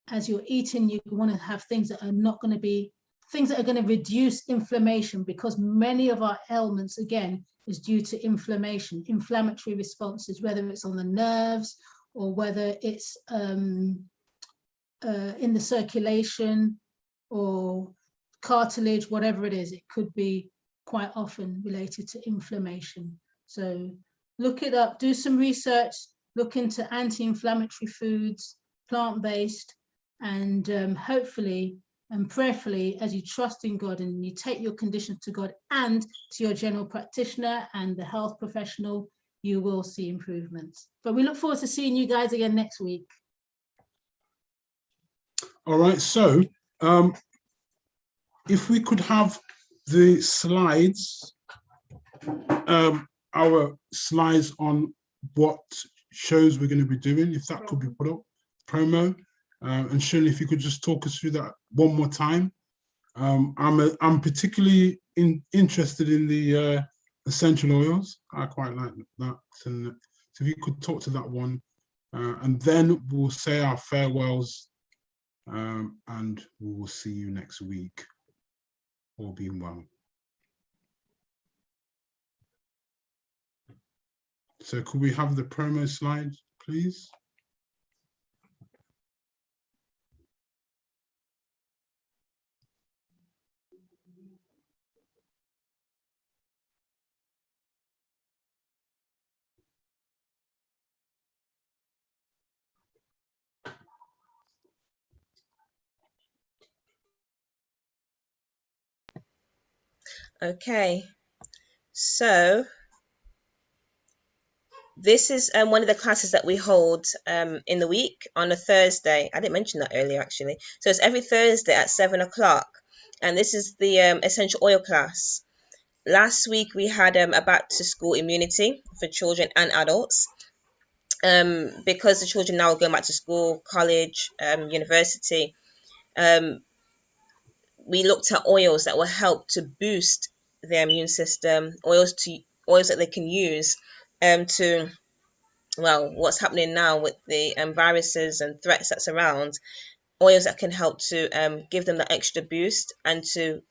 as you're eating, you want to have things that are not going to be things that are going to reduce inflammation, because many of our ailments, again, is due to inflammation, inflammatory responses, whether it's on the nerves or whether it's in the circulation or cartilage, whatever it is. It could be quite often related to inflammation. So look it up, do some research, look into anti-inflammatory foods, plant-based, and hopefully and prayerfully, as you trust in God and you take your conditions to God and to your general practitioner and the health professional, you will see improvements. But we look forward to seeing you guys again next week. All right, so if we could have the slides, our slides on what shows we're going to be doing, if that could be put up, promo. And Shirley, if you could just talk us through that one more time. I'm particularly interested in the essential oils. I quite like that. And so if you could talk to that one, and then we'll say our farewells, and we will see you next week, all being well. So could we have the promo slide, please? Okay, so this is one of the classes that we hold in the week on a Thursday. I didn't mention that earlier, actually. So it's every Thursday at 7 o'clock. And this is the essential oil class. Last week, we had a back to school immunity for children and adults. Because the children now are going back to school, college, university, we looked at oils that will help to boost their immune system, oils that they can use to, well, what's happening now with the viruses and threats that's around, oils that can help to give them that extra boost, and to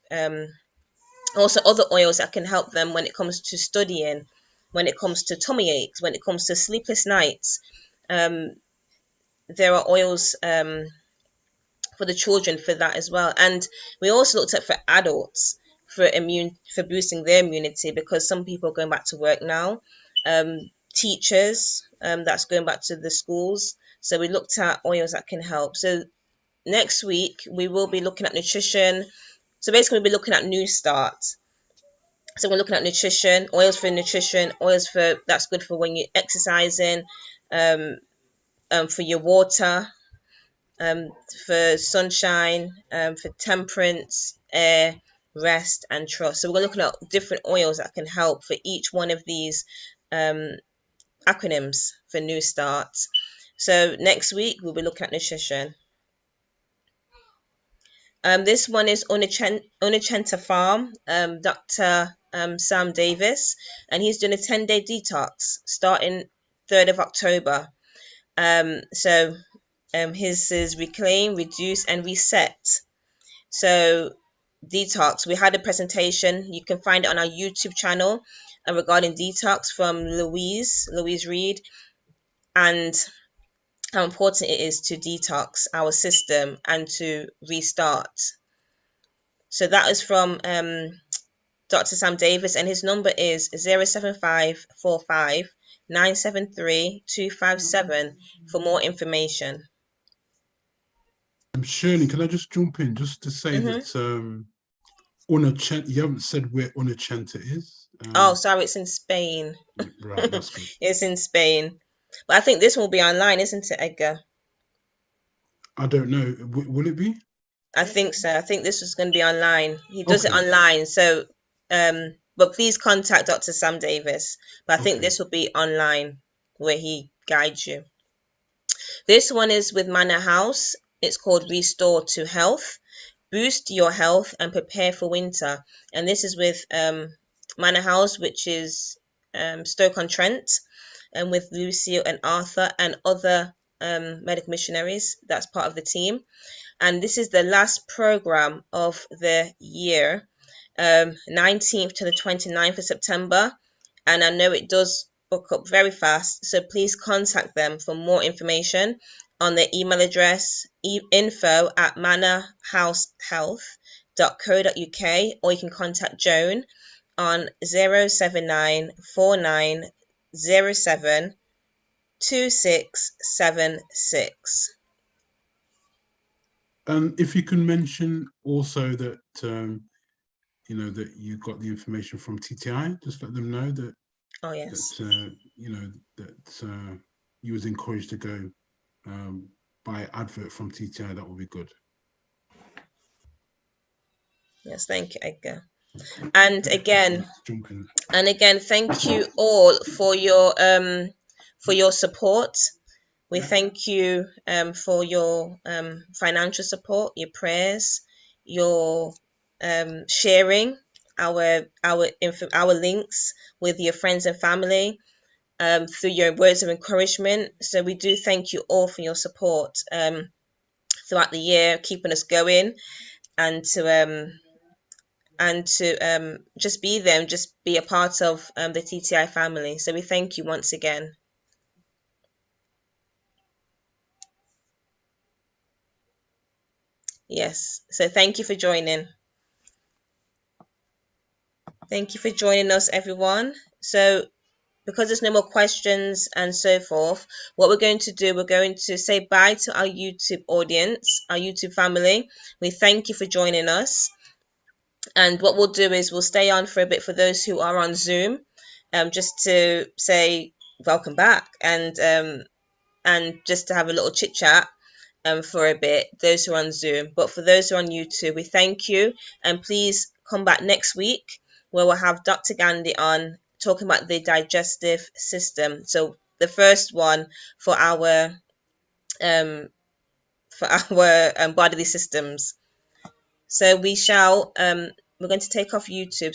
also other oils that can help them when it comes to studying, when it comes to tummy aches, when it comes to sleepless nights. There are oils for the children for that as well. And we also looked at for adults for boosting their immunity, because some people are going back to work now, teachers that's going back to the schools. So we looked at oils that can help. So next week we will be looking at nutrition. So basically we'll be looking at New Start. So we're looking at nutrition, oils for nutrition, oils for that's good for when you're exercising, for your water, for sunshine, for temperance, air, rest, and trust. So we're looking at different oils that can help for each one of these acronyms for New Start. So next week we'll be looking at nutrition. This one is Unachenta Farm, Dr. Sam Davis, and he's doing a 10-day detox starting 3rd of October. His is Reclaim, Reduce, and Reset. So detox, we had a presentation, you can find it on our YouTube channel regarding detox from Louise Reed, and how important it is to detox our system and to restart. So that is from Dr. Sam Davis, and his number is 07545 973 257 for more information. Shirley, can I just jump in just to say that Unachenta, you haven't said where Unachenta is. Oh, sorry, it's in Spain. Right, that's good. It's in Spain. But I think this will be online, isn't it, Edgar? I don't know. Will it be? I think so. I think this is going to be online. He does it Okay. online. So, but please contact Dr. Sam Davis. But I think Okay. this will be online where he guides you. This one is with Manor House. It's called Restore to Health. Boost your health and prepare for winter. And this is with Manor House, which is Stoke-on-Trent, and with Lucille and Arthur and other medical missionaries. That's part of the team. And this is the last program of the year, 19th to the 29th of September. And I know it does book up very fast, so please contact them for more information on their email address, info@manorhousehealth.co.uk, or you can contact Joan on 07949072676. If you can mention also that you know that you got the information from TTI, just let them know that Oh yes. that you know that you was encouraged to go buy advert from TTI. That would be good. Yes, thank you, Edgar. And again, Jump in. thank you all for your support. We thank you for your financial support, your prayers, your sharing our links with your friends and family, through your words of encouragement. So we do thank you all for your support throughout the year, keeping us going, and to just be there and just be a part of the TTI family. So we thank you once again. Yes, so thank you for joining. Thank you for joining us, everyone. So because there's no more questions and so forth, what we're going to do, we're going to say bye to our YouTube audience, our YouTube family. We thank you for joining us. And what we'll do is we'll stay on for a bit for those who are on Zoom, just to say welcome back, and just to have a little chit chat for a bit, those who are on Zoom. But for those who are on YouTube, we thank you, and please come back next week where we'll have Dr. Gandhi on talking about the digestive system. So the first one for our bodily systems. So we shall we're going to take off YouTube.